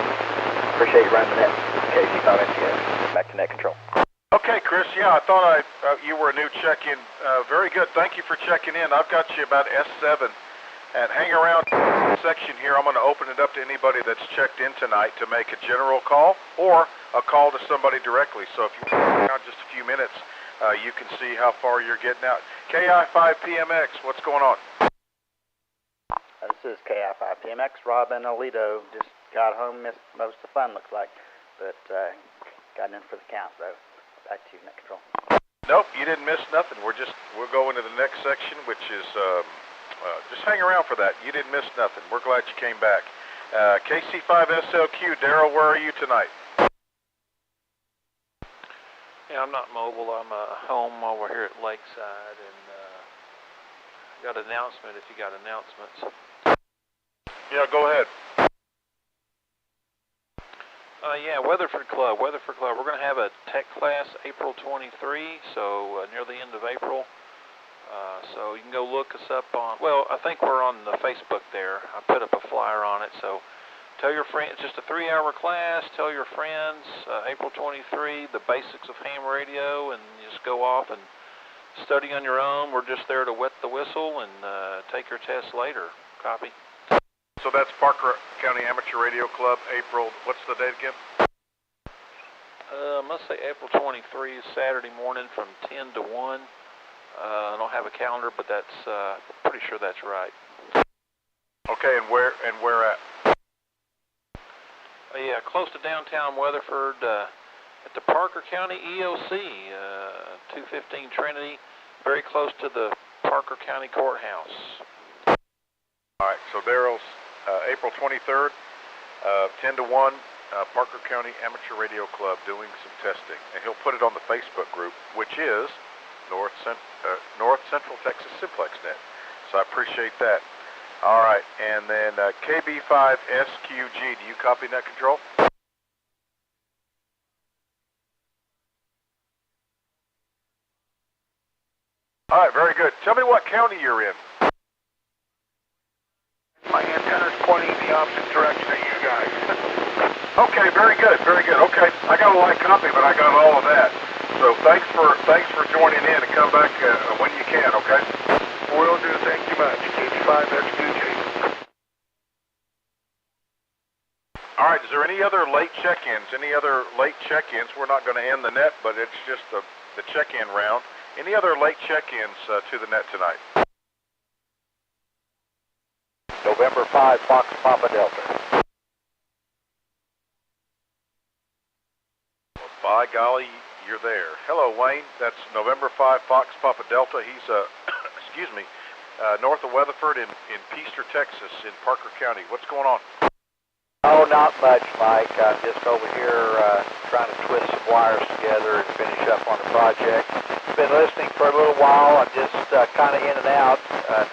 Appreciate you running the net. KC5 NTX. Back to net control. Okay, Chris. Yeah, I thought you were a new check-in. Very good. Thank you for checking in. I've got you about S7. And hang around section here. I'm going to open it up to anybody that's checked in tonight to make a general call or a call to somebody directly. So if you hang around just a few minutes, you can see how far you're getting out. KI5PMX, what's going on? This is KI5PMX. Robin Alito just got home, missed most of the fun, looks like, but got in for the count, so back to you, net control. Nope, you didn't miss nothing. We'll go into the next section, which is just hang around for that. You didn't miss nothing. We're glad you came back. KC5SLQ, Daryl, where are you tonight? Yeah, I'm not mobile. I'm home over here at Lakeside, and got an announcement if you got announcements. Yeah, go ahead. Yeah, Weatherford Club. We're going to have a tech class April 23, so near the end of April. So you can go look us up on, well, I think we're on the Facebook there. I put up a flyer on it, so tell your friends. It's just a 3-hour class. Tell your friends, April 23, the basics of ham radio, and you just go off and study on your own. We're just there to wet the whistle and take your test later. Copy. So that's Parker County Amateur Radio Club, April, what's the date again? I must say April 23 is Saturday morning from 10 to 1. I don't have a calendar, but that's pretty sure that's right. Okay, and where at? Yeah, close to downtown Weatherford, at the Parker County EOC, 215 Trinity, very close to the Parker County Courthouse. All right, so Daryl's April 23rd, 10 to 1, Parker County Amateur Radio Club doing some testing. And he'll put it on the Facebook group, which is North Central Texas Simplex Net. So I appreciate that. All right, and then KB5SQG, do you copy net control? All right, very good. Tell me what county you're in. My antenna's pointing the opposite direction of you guys. Okay, very good, very good. Okay, I got a light copy, but I got all of that. So thanks for joining in, and come back when you can. Okay. Will do. Thank you much. KB5SQG. All right. Is there any other late check-ins? Any other late check-ins? We're not going to end the net, but it's just the check-in round. Any other late check-ins to the net tonight? November 5, Fox Papa Delta. Well, by golly, you're there. Hello, Wayne. That's November 5, Fox Papa Delta. He's, excuse me, north of Weatherford in Peaster, Texas, in Parker County. What's going on? Oh, not much, Mike. I'm just over here trying to twist some wires together and finish up on the project. Been listening for a little while. I'm just kind of in and out,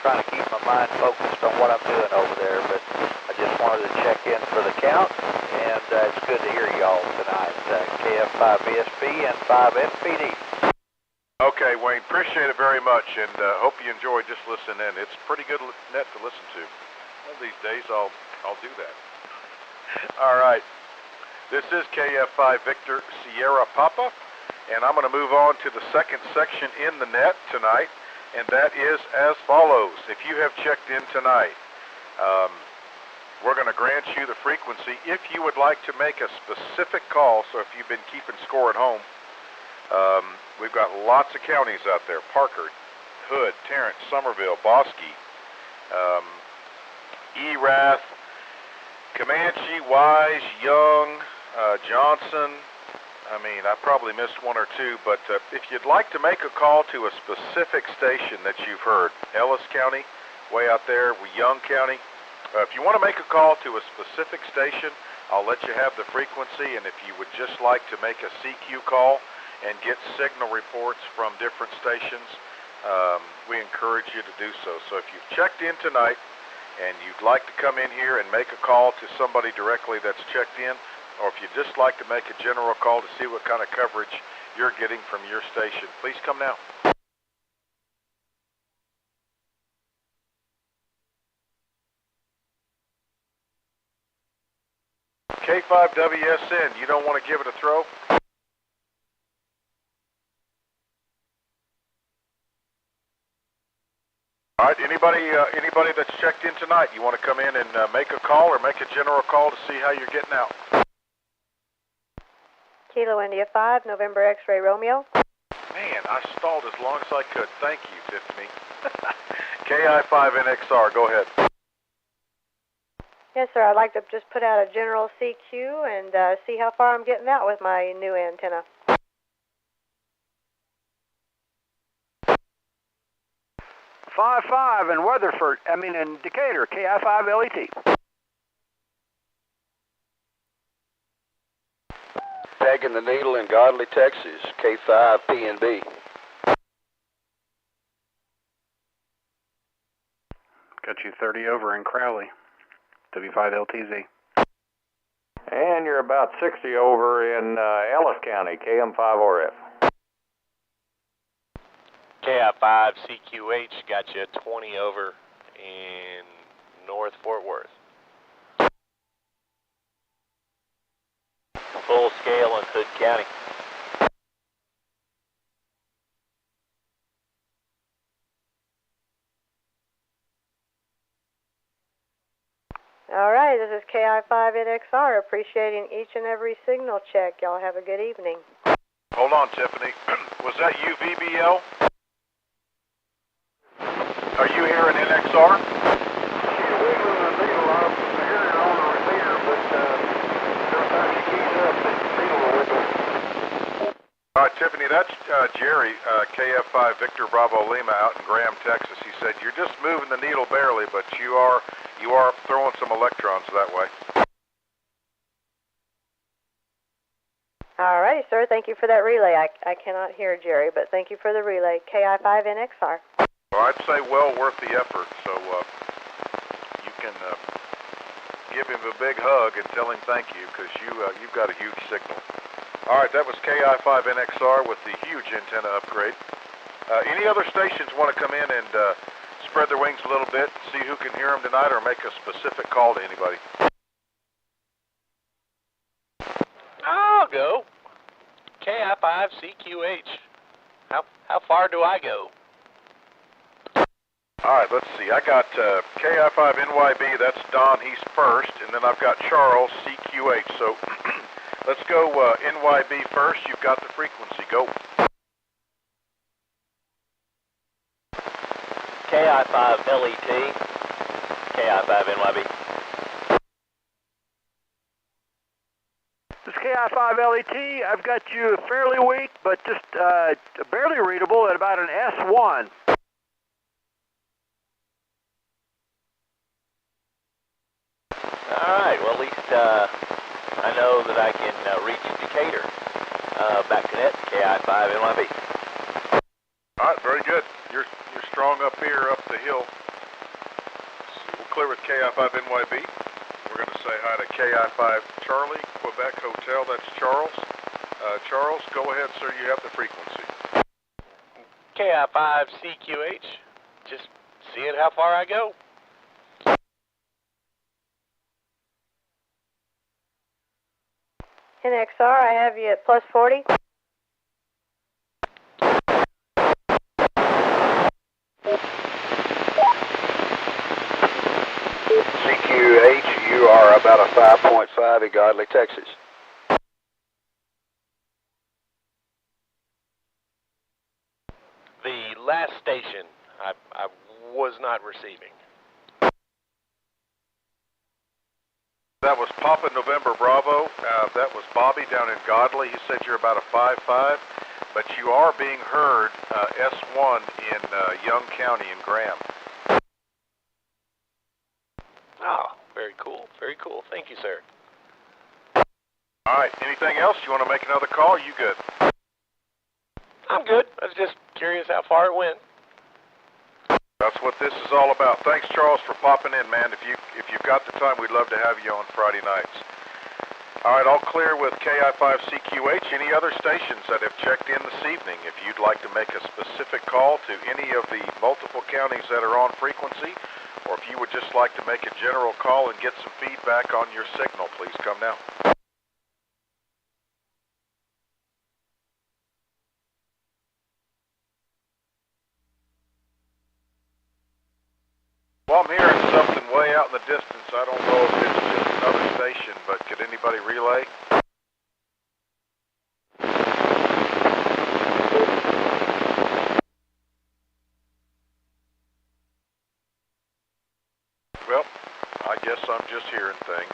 trying to keep my mind focused on what I'm doing over there. But I just wanted to check in for the count, and it's good to hear y'all tonight. KF5BSP and 5FPD. Okay, Wayne, appreciate it very much, and hope you enjoy just listening in. It's pretty good net to listen to. One of these days, I'll do that. All right, this is KF5 Victor Sierra Papa, and I'm going to move on to the second section in the net tonight, and that is as follows. If you have checked in tonight, we're going to grant you the frequency. If you would like to make a specific call, so if you've been keeping score at home, we've got lots of counties out there: Parker, Hood, Tarrant, Somerville, Bosque, Erath, Comanche, Wise, Young, Johnson. I mean, I probably missed one or two, but if you'd like to make a call to a specific station that you've heard, Ellis County, way out there, Young County, if you want to make a call to a specific station, I'll let you have the frequency, and if you would just like to make a CQ call and get signal reports from different stations, we encourage you to do so. So if you've checked in tonight, and you'd like to come in here and make a call to somebody directly that's checked in, or if you'd just like to make a general call to see what kind of coverage you're getting from your station, please come now. K5WSN, you don't want to give it a throw? All right, anybody that's checked in tonight, you want to come in and make a call or make a general call to see how you're getting out? Kilo India 5, November X-ray Romeo. Man, I stalled as long as I could. Thank you, Tiffany. KI5NXR, go ahead. Yes, sir. I'd like to just put out a general CQ and see how far I'm getting out with my new antenna. Five in Weatherford, in Decatur, KI5LET. Pegging the needle in Godley, Texas, K5PNB. Got you 30 over in Crowley, W5LTZ. And you're about 60 over in Ellis County, KM5RF. KI5CQH got you 20 over in North Fort Worth. Full scale in Hood County. All right, this is KI5NXR, appreciating each and every signal check. Y'all have a good evening. Hold on, Tiffany. Was that you, VBL? Are you here in NXR? All right, Tiffany, that's Jerry, KF5 Victor Bravo Lima out in Graham, Texas. He said, you're just moving the needle barely, but you are throwing some electrons that way. All righty, sir. Thank you for that relay. I cannot hear Jerry, but thank you for the relay. KI5NXR. Well, I'd say well worth the effort, so you can give him a big hug and tell him thank you, because you've got a huge signal. All right, that was KI5NXR with the huge antenna upgrade. Any other stations want to come in and spread their wings a little bit, see who can hear them tonight, or make a specific call to anybody? I'll go. KI5CQH. How far do I go? All right, let's see. I got KI5NYB, that's Don, he's first, and then I've got Charles, CQH. So let's go NYB first. You've got the frequency. Go. KI5LET, KI5NYB. This KI5LET, I've got you fairly weak, but just barely readable at about an S1. Alright, well at least I know that I can reach Decatur. Back to net, KI5NYB. Alright, very good. You're strong up here, up the hill. We'll clear with KI5NYB. We're going to say hi to KI5 Charlie, Quebec Hotel. That's Charles. Charles, go ahead, sir. You have the frequency. KI5CQH. Just seeing how far I go. NXR, I have you at plus 40. CQH, you are about a 5.5 in Godley, Texas. The last station I was not receiving. That was Papa November Bravo. That was Bobby down in Godley. He said you're about a 5.5, but you are being heard S1 in Young County in Graham. Oh, very cool. Very cool. Thank you, sir. All right. Anything else? You want to make another call? You good? I'm good. I was just curious how far it went. That's what this is all about. Thanks, Charles, for popping in, man. If you've got the time, we'd love to have you on Friday nights. All right, all clear with KI5CQH. Any other stations that have checked in this evening? If you'd like to make a specific call to any of the multiple counties that are on frequency, or if you would just like to make a general call and get some feedback on your signal, please come now. Well, I'm hearing something way out in the distance. I don't know if it's just another station, but could anybody relay? Well, I guess I'm just hearing things.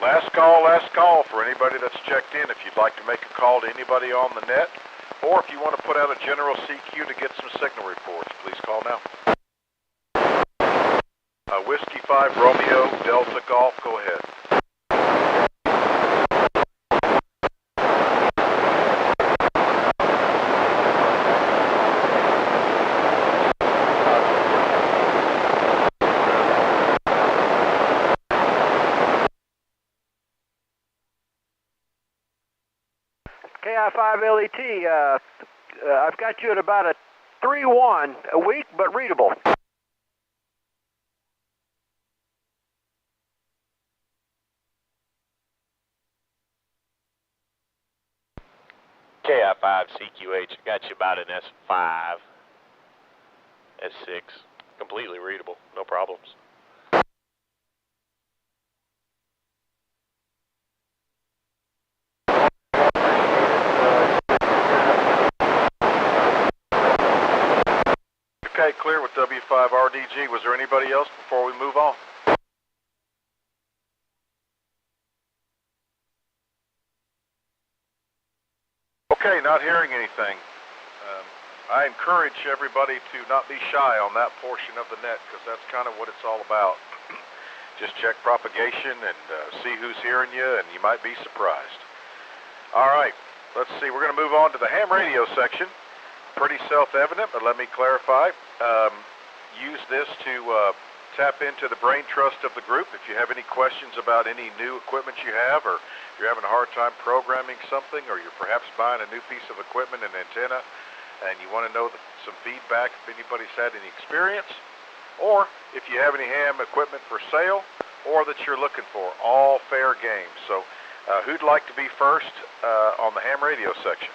Last call for anybody that's checked in. If you'd like to make a call to anybody on the net, or if you want to put out a general CQ to get some signal reports, please call now. Whiskey 5 Romeo Delta Golf, go ahead. KI5LET, I've got you at about a 3.1, a weak but readable. KI5CQH, got you about an S5, S6, completely readable, no problems. Okay, clear with W5RDG. Was there anybody else before we move on? Okay, not hearing anything. I encourage everybody to not be shy on that portion of the net, because that's kind of what it's all about. Just check propagation and see who's hearing you, and you might be surprised. All right, let's see. We're going to move on to the ham radio section. Pretty self-evident, but let me clarify. Use this to tap into the brain trust of the group. If you have any questions about any new equipment you have, or you're having a hard time programming something, or you're perhaps buying a new piece of equipment, an antenna, and you want to know some feedback if anybody's had any experience, or if you have any ham equipment for sale or that you're looking for, all fair game. So who'd like to be first on the ham radio section?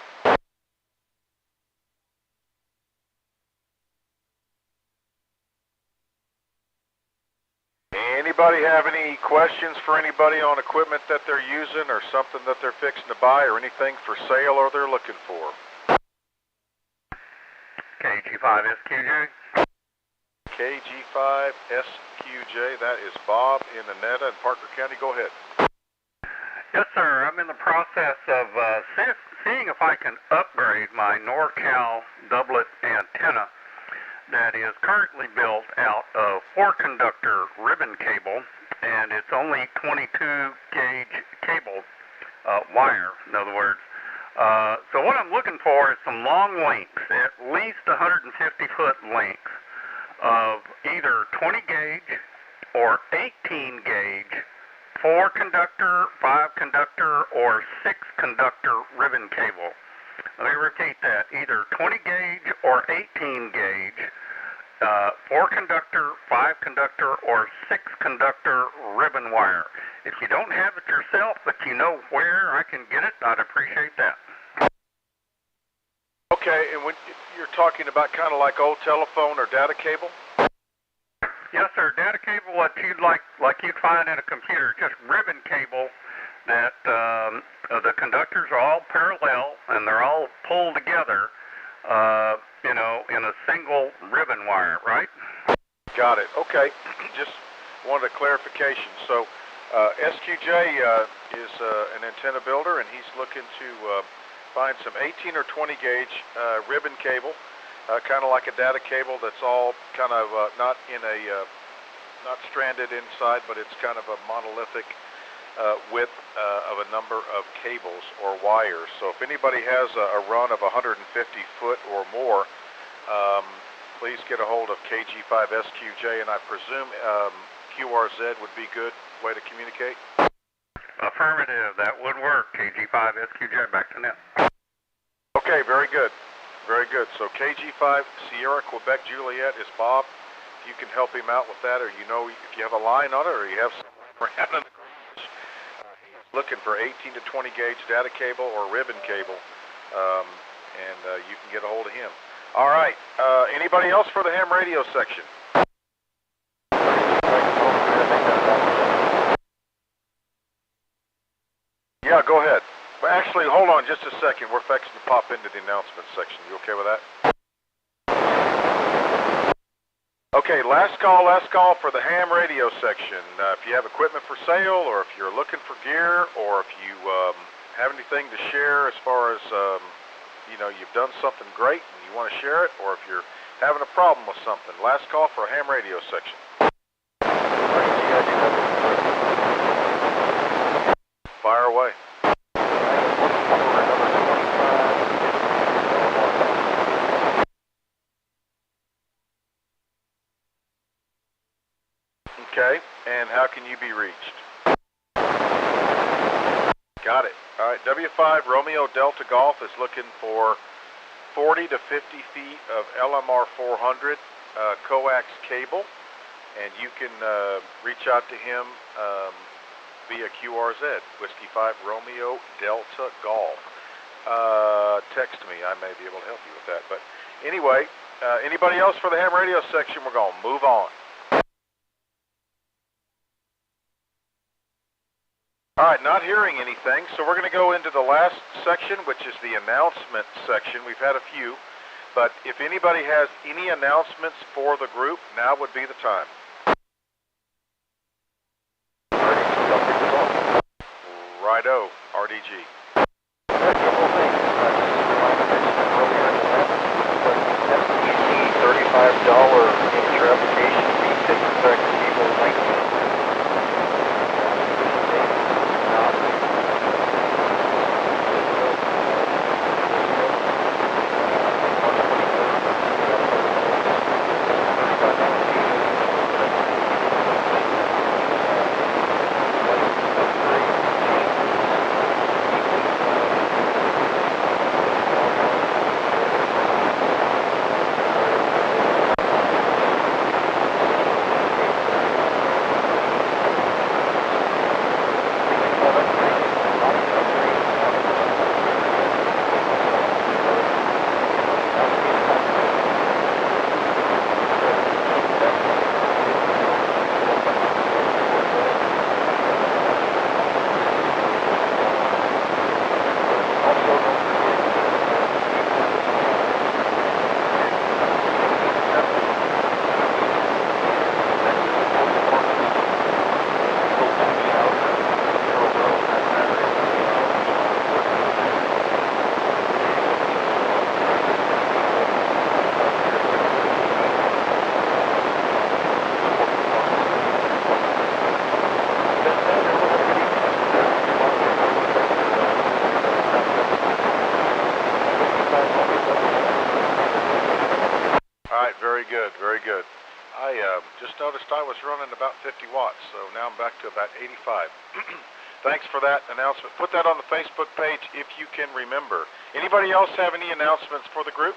Anybody have any questions for anybody on equipment that they're using, or something that they're fixing to buy, or anything for sale or they're looking for? KG5SQJ. KG5SQJ, that is Bob in Annetta in Parker County. Go ahead. Yes, sir. I'm in the process of seeing if I can upgrade my NorCal doublet antenna that is currently built out of 4-conductor ribbon cable, and it's only 22-gauge cable wire, in other words. So what I'm looking for is some long lengths, at least 150-foot lengths of either 20-gauge or 18-gauge 4-conductor, 5-conductor, or 6-conductor ribbon cable. Let me repeat that, either 20-gauge or 18-gauge 4-conductor, 5-conductor, or 6-conductor ribbon wire. If you don't have it yourself, but you know where I can get it, I'd appreciate that. Okay, and when you're talking about kind of like old telephone or data cable? Yes, sir. Data cable, what you'd like you'd find in a computer, just ribbon cable that the conductors are all parallel and they're all pulled together, you know, in a single ribbon wire, right? Got it. Okay. Just wanted a clarification. So SQJ is an antenna builder, and he's looking to find some 18 or 20 gauge ribbon cable, kind of like a data cable that's all kind of not not stranded inside, but it's kind of a monolithic width of a number of cables or wires. So if anybody has a run of 150 foot or more, please get a hold of KG5SQJ, and I presume QRZ would be a good way to communicate? Affirmative. That would work. KG5SQJ, back to net. Okay, very good. Very good. So KG5 Sierra Quebec Juliet is Bob. If you can help him out with that, or you know if you have a line on it, or you have some around in the garage, he's looking for 18 to 20 gauge data cable or ribbon cable, and you can get a hold of him. All right. Anybody else for the ham radio section? Yeah, go ahead. Well, actually, hold on just a second. We're fixing to pop into the announcement section. You okay with that? Okay, last call for the ham radio section. If you have equipment for sale, or if you're looking for gear, or if you have anything to share as far as, you know, you've done something great and you want to share it, or if you're having a problem with something, last call for a ham radio section. Fire away. Okay, and how can you be reached? Got it. All right, W5 Romeo Delta Golf is looking for 40 to 50 feet of LMR 400 coax cable, and you can reach out to him via QRZ, Whiskey 5 Romeo Delta Golf. Text me, I may be able to help you with that. But anyway, anybody else for the ham radio section? We're going to move on. All right, not hearing anything, so we're going to go into the last section, which is the announcement section. We've had a few, but if anybody has any announcements for the group, now would be the time. Righto, RDG. A couple of things. I just noticed I was running about 50 watts, so now I'm back to about 85. Thanks for that announcement. Put that on the Facebook page if you can remember. Anybody else have any announcements for the group?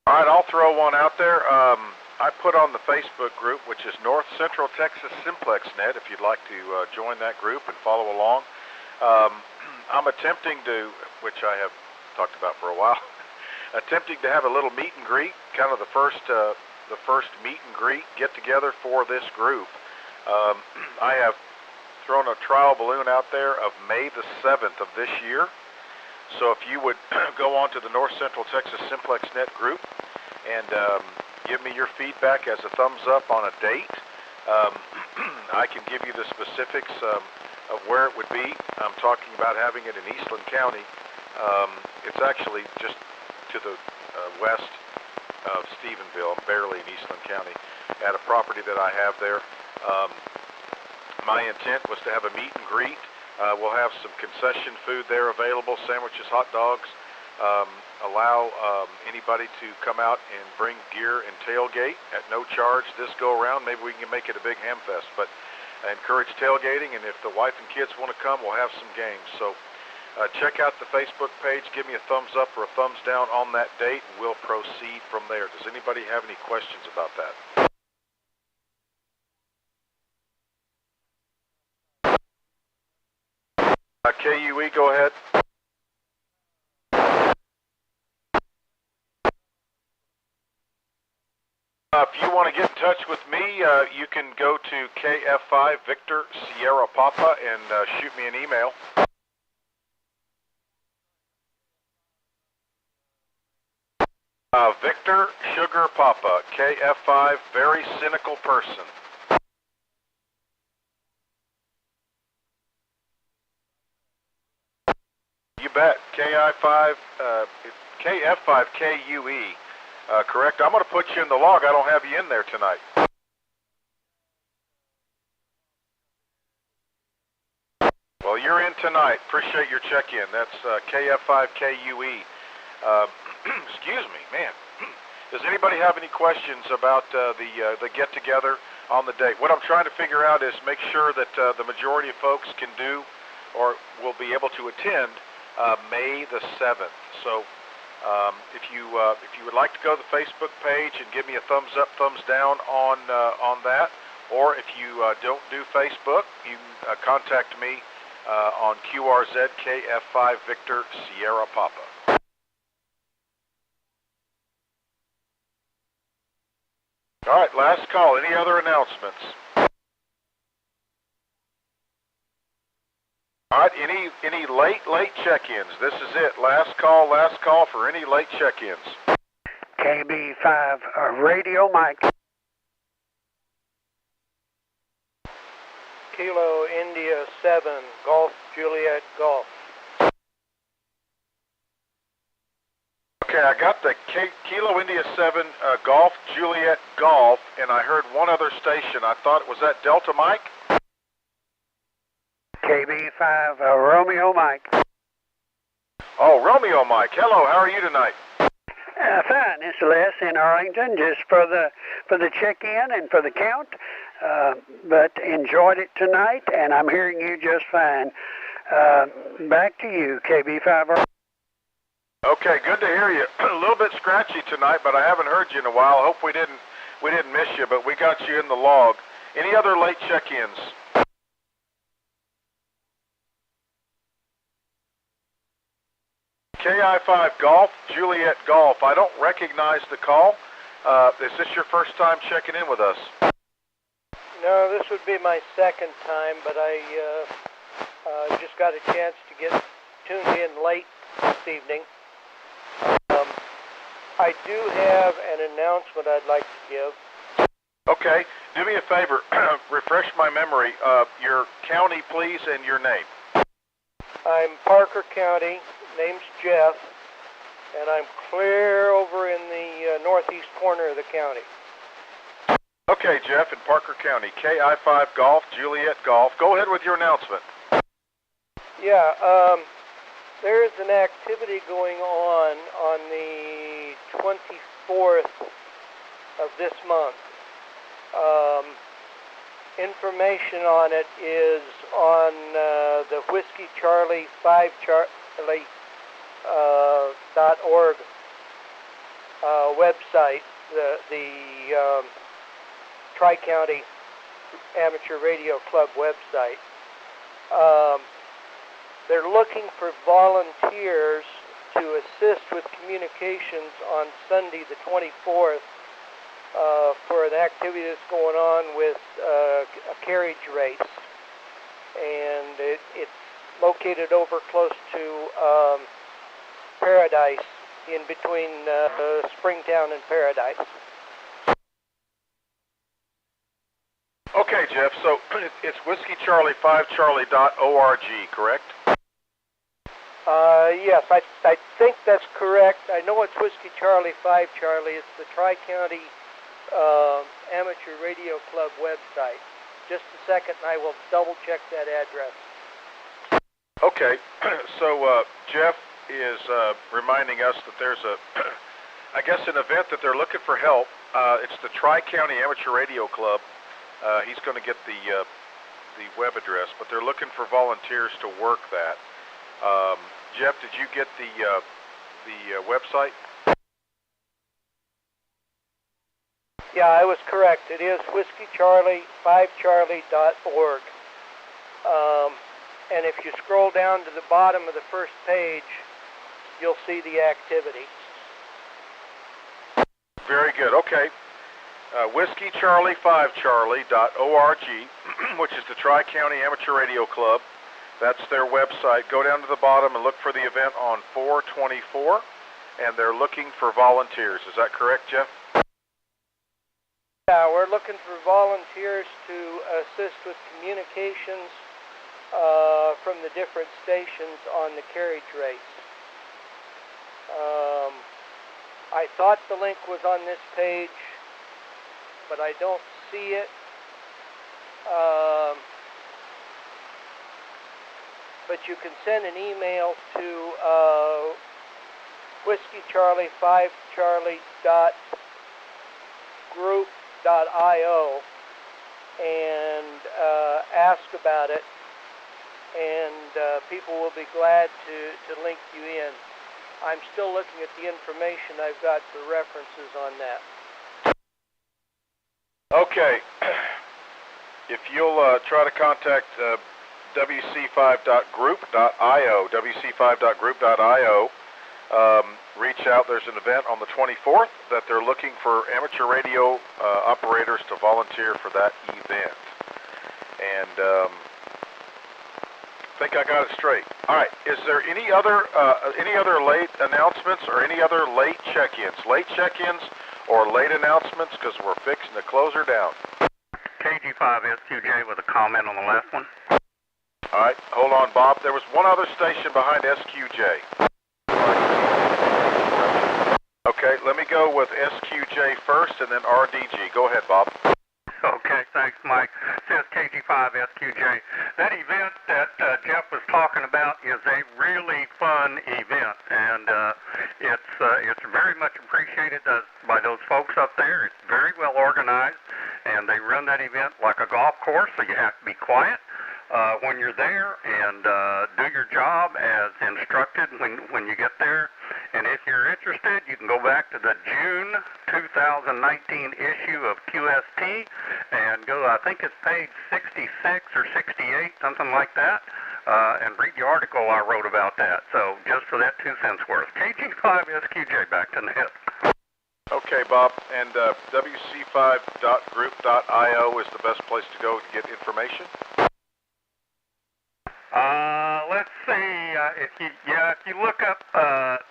All right, I'll throw one out there. I put on the Facebook group, which is North Central Texas Simplex Net, if you'd like to join that group and follow along. I'm attempting to, which I have talked about for a while, attempting to have a little meet and greet, kind of the first meet and greet get together for this group. I have thrown a trial balloon out there of May the 7th of this year. So if you would go on to the North Central Texas Simplex Net group and give me your feedback as a thumbs up on a date, I can give you the specifics of where it would be. I'm talking about having it in Eastland County. It's actually just to the west of Stephenville, barely in Eastland County, at a property that I have there. My intent was to have a meet and greet. We'll have some concession food there available, sandwiches, hot dogs. Allow anybody to come out and bring gear and tailgate at no charge this go around. Maybe we can make it a big ham fest, but I encourage tailgating, and if the wife and kids want to come, we'll have some games. So check out the Facebook page, give me a thumbs up or a thumbs down on that date, and we'll proceed from there. Does anybody have any questions about that? KUE, go ahead. If you want to get in touch with me, you can go to KF5 Victor Sierra Papa and shoot me an email. Victor Sugar Papa, KF5, very cynical person. You bet. KF5 KUE. Correct. I'm going to put you in the log. I don't have you in there tonight. Well, you're in tonight. Appreciate your check-in. That's KF5 KUE. Excuse me, man. Does anybody have any questions about the get-together on the date? What I'm trying to figure out is make sure that the majority of folks can do or will be able to attend May the 7th. So if you would like to go to the Facebook page and give me a thumbs up, thumbs down on that, or if you don't do Facebook, you can contact me on QRZ KF5 Victor Sierra Papa. All right, last call. Any other announcements? All right, any late check-ins? This is it. Last call for any late check-ins. KB5 Radio Mike. Kilo India 7 Golf Juliet Golf. Okay, I got the Kilo India 7 Golf Juliet Golf, and I heard one other station. I thought, was that Delta Mike? KB5 Romeo Mike. Oh, Romeo Mike. Hello, how are you tonight? Fine. It's Les in Arlington, just for the check-in and for the count. But enjoyed it tonight, and I'm hearing you just fine. Back to you, KB5. Okay, good to hear you. A little bit scratchy tonight, but I haven't heard you in a while. I hope we didn't miss you, but we got you in the log. Any other late check-ins? KI5 Golf, Juliet Golf. I don't recognize the call. Is this your first time checking in with us? No, this would be my second time, but I just got a chance to get tuned in late this evening. I do have an announcement I'd like to give. Okay. Do me a favor. Refresh my memory. Your county, please, and your name. I'm Parker County. Name's Jeff, and I'm clear over in the northeast corner of the county. Okay, Jeff, in Parker County, KI5 Golf, Juliet Golf. Go ahead with your announcement. Yeah, There is an activity going on the 24th of this month. Information on it is on the Whiskey Charlie 5 Charlie .org website, the Tri-County Amateur Radio Club website. They're looking for volunteers to assist with communications on Sunday the 24th for an activity that's going on with a carriage race. And it's located over close to Paradise, in between Springtown and Paradise. Okay, Jeff, so it's whiskeycharlie5charlie.org, correct? Yes, I think that's correct. I know it's Whiskey Charlie 5 Charlie. It's the Tri-County Amateur Radio Club website. Just a second, and I will double check that address. Okay, so Jeff is reminding us that there's I guess an event that they're looking for help. It's the Tri-County Amateur Radio Club. He's going to get the web address, but they're looking for volunteers to work that. Jeff, did you get the website? Yeah, I was correct. It is whiskeycharlie5charlie.org. And if you scroll down to the bottom of the first page, you'll see the activity. Very good. Okay. whiskeycharlie5charlie.org, which is the Tri-County Amateur Radio Club. That's their website. Go down to the bottom and look for the event on 4/24, and they're looking for volunteers. Is that correct, Jeff? Yeah, we're looking for volunteers to assist with communications from the different stations on the carriage race. I thought the link was on this page, but I don't see it. But you can send an email to whiskeycharlie5charlie.group.io and ask about it, and people will be glad to link you in. I'm still looking at the information I've got for references on that. Okay. If you'll try to contact wc5.group.io, wc5.group.io, reach out. There's an event on the 24th that they're looking for amateur radio operators to volunteer for that event. And I think I got it straight. All right. Is there any other late announcements or any other late check-ins? Late check-ins or late announcements, because we're fixing to close her down. KG5SQJ with a comment on the last one. All right, hold on, Bob. There was one other station behind SQJ. Okay, let me go with SQJ first and then RDG. Go ahead, Bob. Okay, thanks, Mike. Says KG5SQJ. That event that Jeff was talking about is a really fun event, and it's very much appreciated by those folks up there. It's very well organized, and they run that event like a golf course, so you have to be quiet when you're there and do your job as instructed when you get there. And if you're interested, you can go back to the June 2019 issue of QST and go, I think it's page 66 or 68, something like that, and read the article I wrote about that. So just for that 2 cents worth. KG5SQJ, back to net. Okay, Bob, and wc5.group.io is the best place to go to get information? Let's see, if you look up, let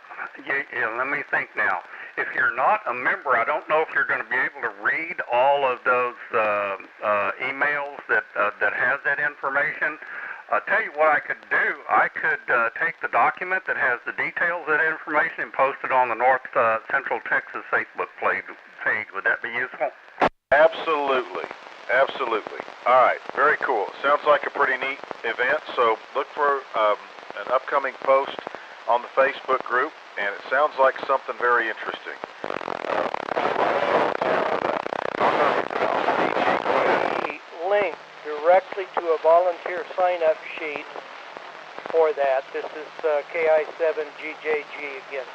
me think now. If you're not a member, I don't know if you're going to be able to read all of those emails that has that information. I'll tell you what I could do. I could take the document that has the details of that information and post it on the North Central Texas Facebook page. Would that be useful? Absolutely. Absolutely. All right. Very cool. Sounds like a pretty neat event. So look for an upcoming post on the Facebook group, and it sounds like something very interesting. Link directly to a volunteer sign-up sheet for that. This is KI7GJG again.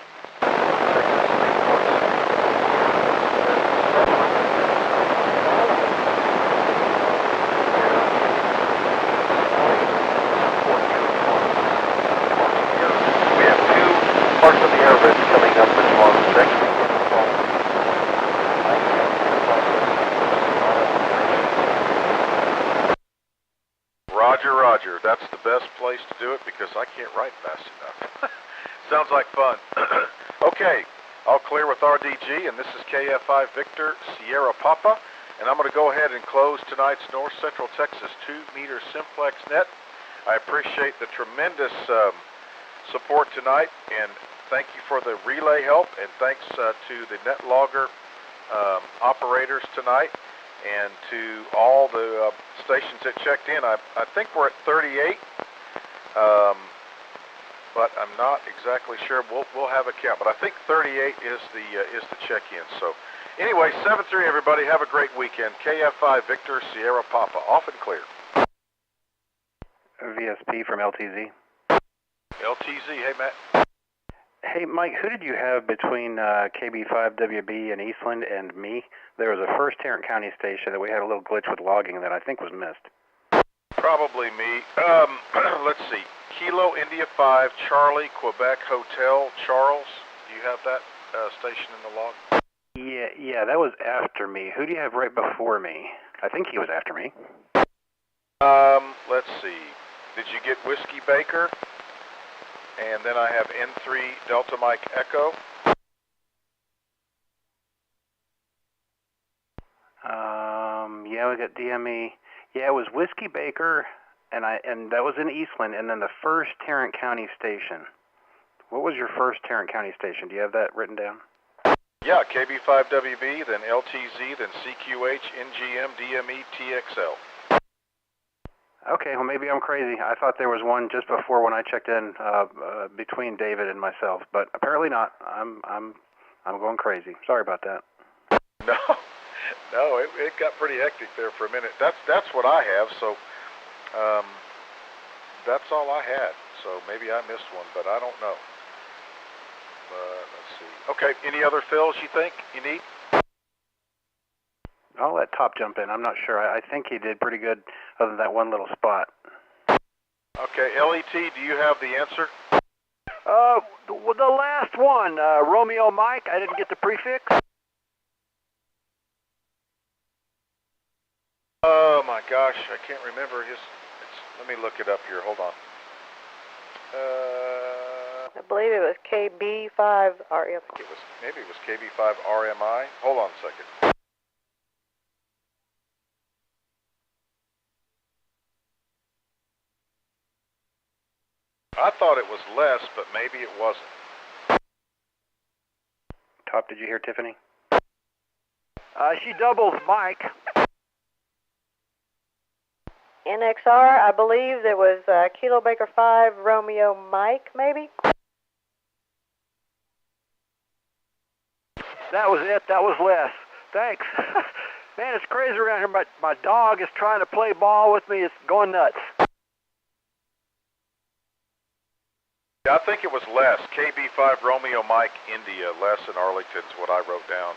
Parts of the air bridge coming up this long section. Roger, Roger. That's the best place to do it because I can't write fast enough. Sounds like fun. Okay, all clear with RDG, and this is KF5 Victor Sierra Papa, and I'm going to go ahead and close tonight's North Central Texas 2-meter Simplex net. I appreciate the tremendous support tonight, and thank you for the relay help, and thanks to the net logger operators tonight, and to all the stations that checked in. I think we're at 38, but I'm not exactly sure. We'll have a count, but I think 38 is the check-in. So anyway, 7-3 everybody. Have a great weekend. KF5 Victor Sierra Papa, off and clear. VSP from LTZ. LTZ, hey Matt. Hey Mike, who did you have between KB5WB in Eastland and me? There was a first Tarrant County station that we had a little glitch with logging that I think was missed. Probably me. Let's see. Kilo India 5, Charlie, Quebec Hotel, Charles. Do you have that station in the log? Yeah, that was after me. Who do you have right before me? I think he was after me. Let's see. Did you get Whiskey Baker? And then I have N3 Delta Mike Echo. Yeah, we got DME. Yeah, it was Whiskey Baker, and that was in Eastland, and then the first Tarrant County station. What was your first Tarrant County station? Do you have that written down? Yeah, KB5WB, then LTZ, then CQH, NGM, DME, TXL. Okay, well maybe I'm crazy. I thought there was one just before when I checked in between David and myself, but apparently not. I'm going crazy. Sorry about that. No, it got pretty hectic there for a minute. That's what I have. So that's all I had. So maybe I missed one, but I don't know. Let's see. Okay, any other fills you think you need? I'll let Top jump in. I'm not sure. I think he did pretty good other than that one little spot. Okay, LET, do you have the answer? The last one, Romeo Mike, I didn't get the prefix. Oh my gosh, I can't remember let me look it up here, hold on. I believe it was KB5RM. Maybe it was KB5RMI. Hold on a second. I thought it was less, but maybe it wasn't. Top, did you hear Tiffany? She doubles Mike. NXR, I believe there was Kilo Baker 5, Romeo Mike, maybe? That was it. That was less. Thanks. Man, it's crazy around here. My dog is trying to play ball with me. It's going nuts. Yeah, I think it was less. KB5 Romeo Mike India, less in Arlington's what I wrote down.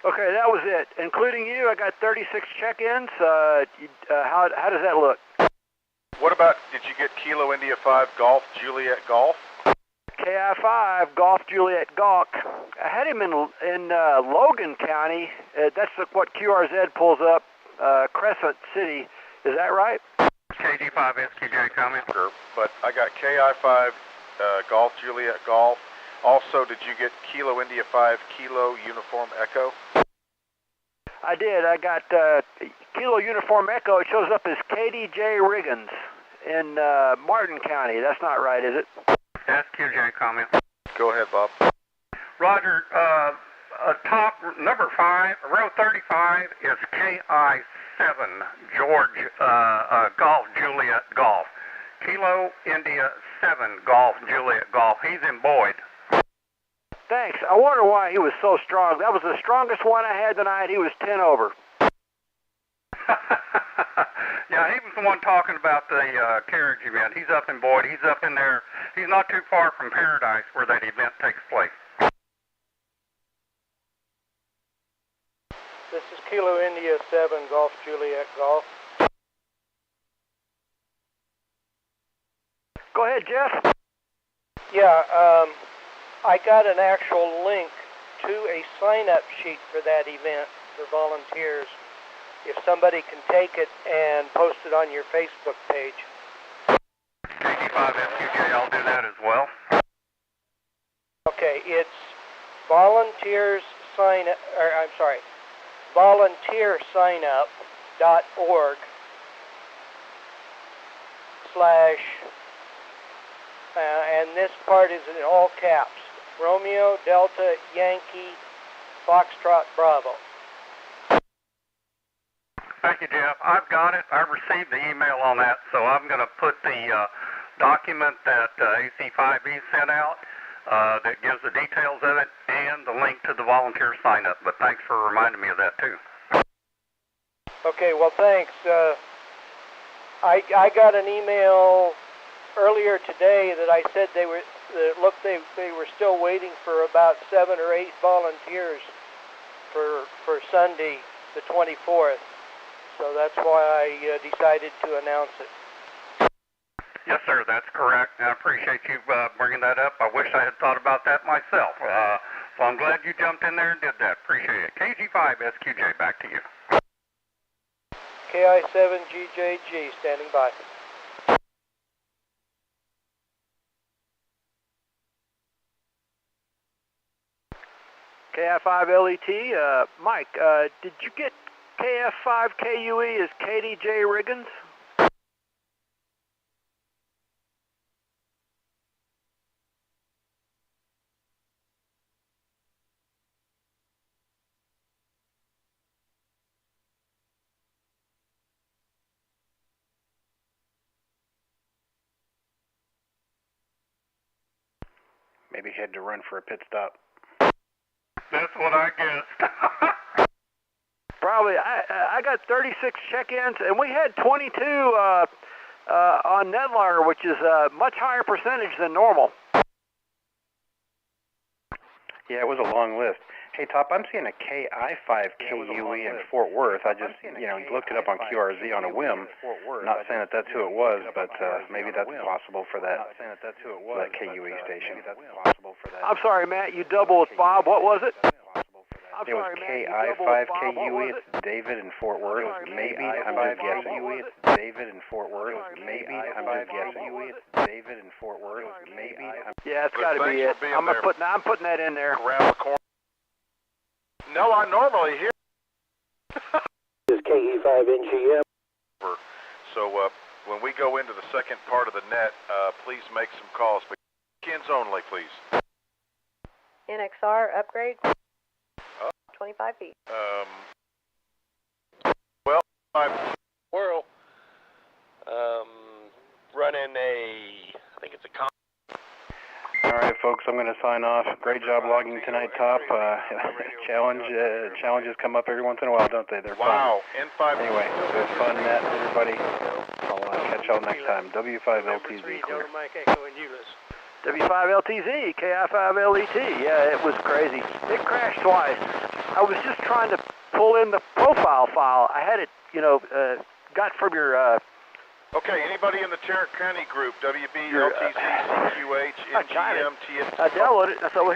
Okay, that was it. Including you, I got 36 check-ins. How does that look? What about, did you get Kilo India 5 Golf, Juliet Golf? KI5 Golf, Juliet Golf. I had him in Logan County. That's what QRZ pulls up, Crescent City. Is that right? KG5 SQJ comment. Sure, but I got KI5 Golf, Juliet Golf. Also, did you get Kilo India 5 Kilo Uniform Echo? I did. I got Kilo Uniform Echo. It shows up as KDJ Riggins in Martin County. That's not right, is it? SQJ comment. Go ahead, Bob. Roger. Top number 5, row 35 is KI7 George Golf Juliet Golf. Kilo India 7 Golf, Juliet Golf. He's in Boyd. Thanks. I wonder why he was so strong. That was the strongest one I had tonight. He was 10 over. Yeah, he was the one talking about the carriage event. He's up in Boyd. He's up in there. He's not too far from Paradise where that event takes place. This is Kilo India 7 Golf, Juliet Golf. Go ahead, Jeff. Yeah, I got an actual link to a sign-up sheet for that event for volunteers. If somebody can take it and post it on your Facebook page. KG5FQJ, I'll do that as well. Okay, it's volunteersignup.org/ and this part is in all caps. Romeo, Delta, Yankee, Foxtrot, Bravo. Thank you, Jeff. I've got it. I received the email on that, so I'm going to put the document that AC5E sent out that gives the details of it and the link to the volunteer sign-up. But thanks for reminding me of that, too. Okay, well, thanks. I got an email earlier today that I said they were still waiting for about 7 or 8 volunteers for Sunday, the 24th. So that's why I decided to announce it. Yes, sir, that's correct. I appreciate you bringing that up. I wish I had thought about that myself. So I'm glad you jumped in there and did that. Appreciate it. KG5SQJ, back to you. KI7GJG, standing by. KI5LET, Mike, did you get KF5KUE as KDJ Riggins? Maybe he had to run for a pit stop. That's what I guessed. Probably. I got 36 check-ins, and we had 22 on Nedlar, which is a much higher percentage than normal. Yeah, it was a long list. Hey, Top, I'm seeing a KI5KUE in Fort Worth. I just, looked it up on QRZ on a whim. Not saying that that's who it was, but maybe that's possible for that KUE station. I'm sorry, Matt, you double with Bob. What was it? It was KI5KUE. It's David in Fort Worth. Maybe I'm just guessing. It's David in Fort Worth. Maybe I'm just guessing. It's David in Fort Worth. Maybe. Yeah, it's got to be it. I'm putting that in there. Around the corner. No, I normally hear. This is KE5NGM. So when we go into the second part of the net, please make some calls. But weekends only, please. NXR upgrade. 25 feet. Well, I'm Whirl. Running I think it's a All right, folks, I'm going to sign off. Great job logging tonight, Top. Challenges come up every once in a while, don't they? They're fun. wow. N5. Anyway, it was fun, Matt, everybody. I'll catch y'all next time. W5LTZ clear. W5LTZ, KI5LET. Yeah, it was crazy. It crashed twice. I was just trying to pull in the profile file. I had it, got from your... Okay, anybody in the Tarrant County group, WB, LTZ, CQH, NGM, TS... I downloaded it, and I thought, well,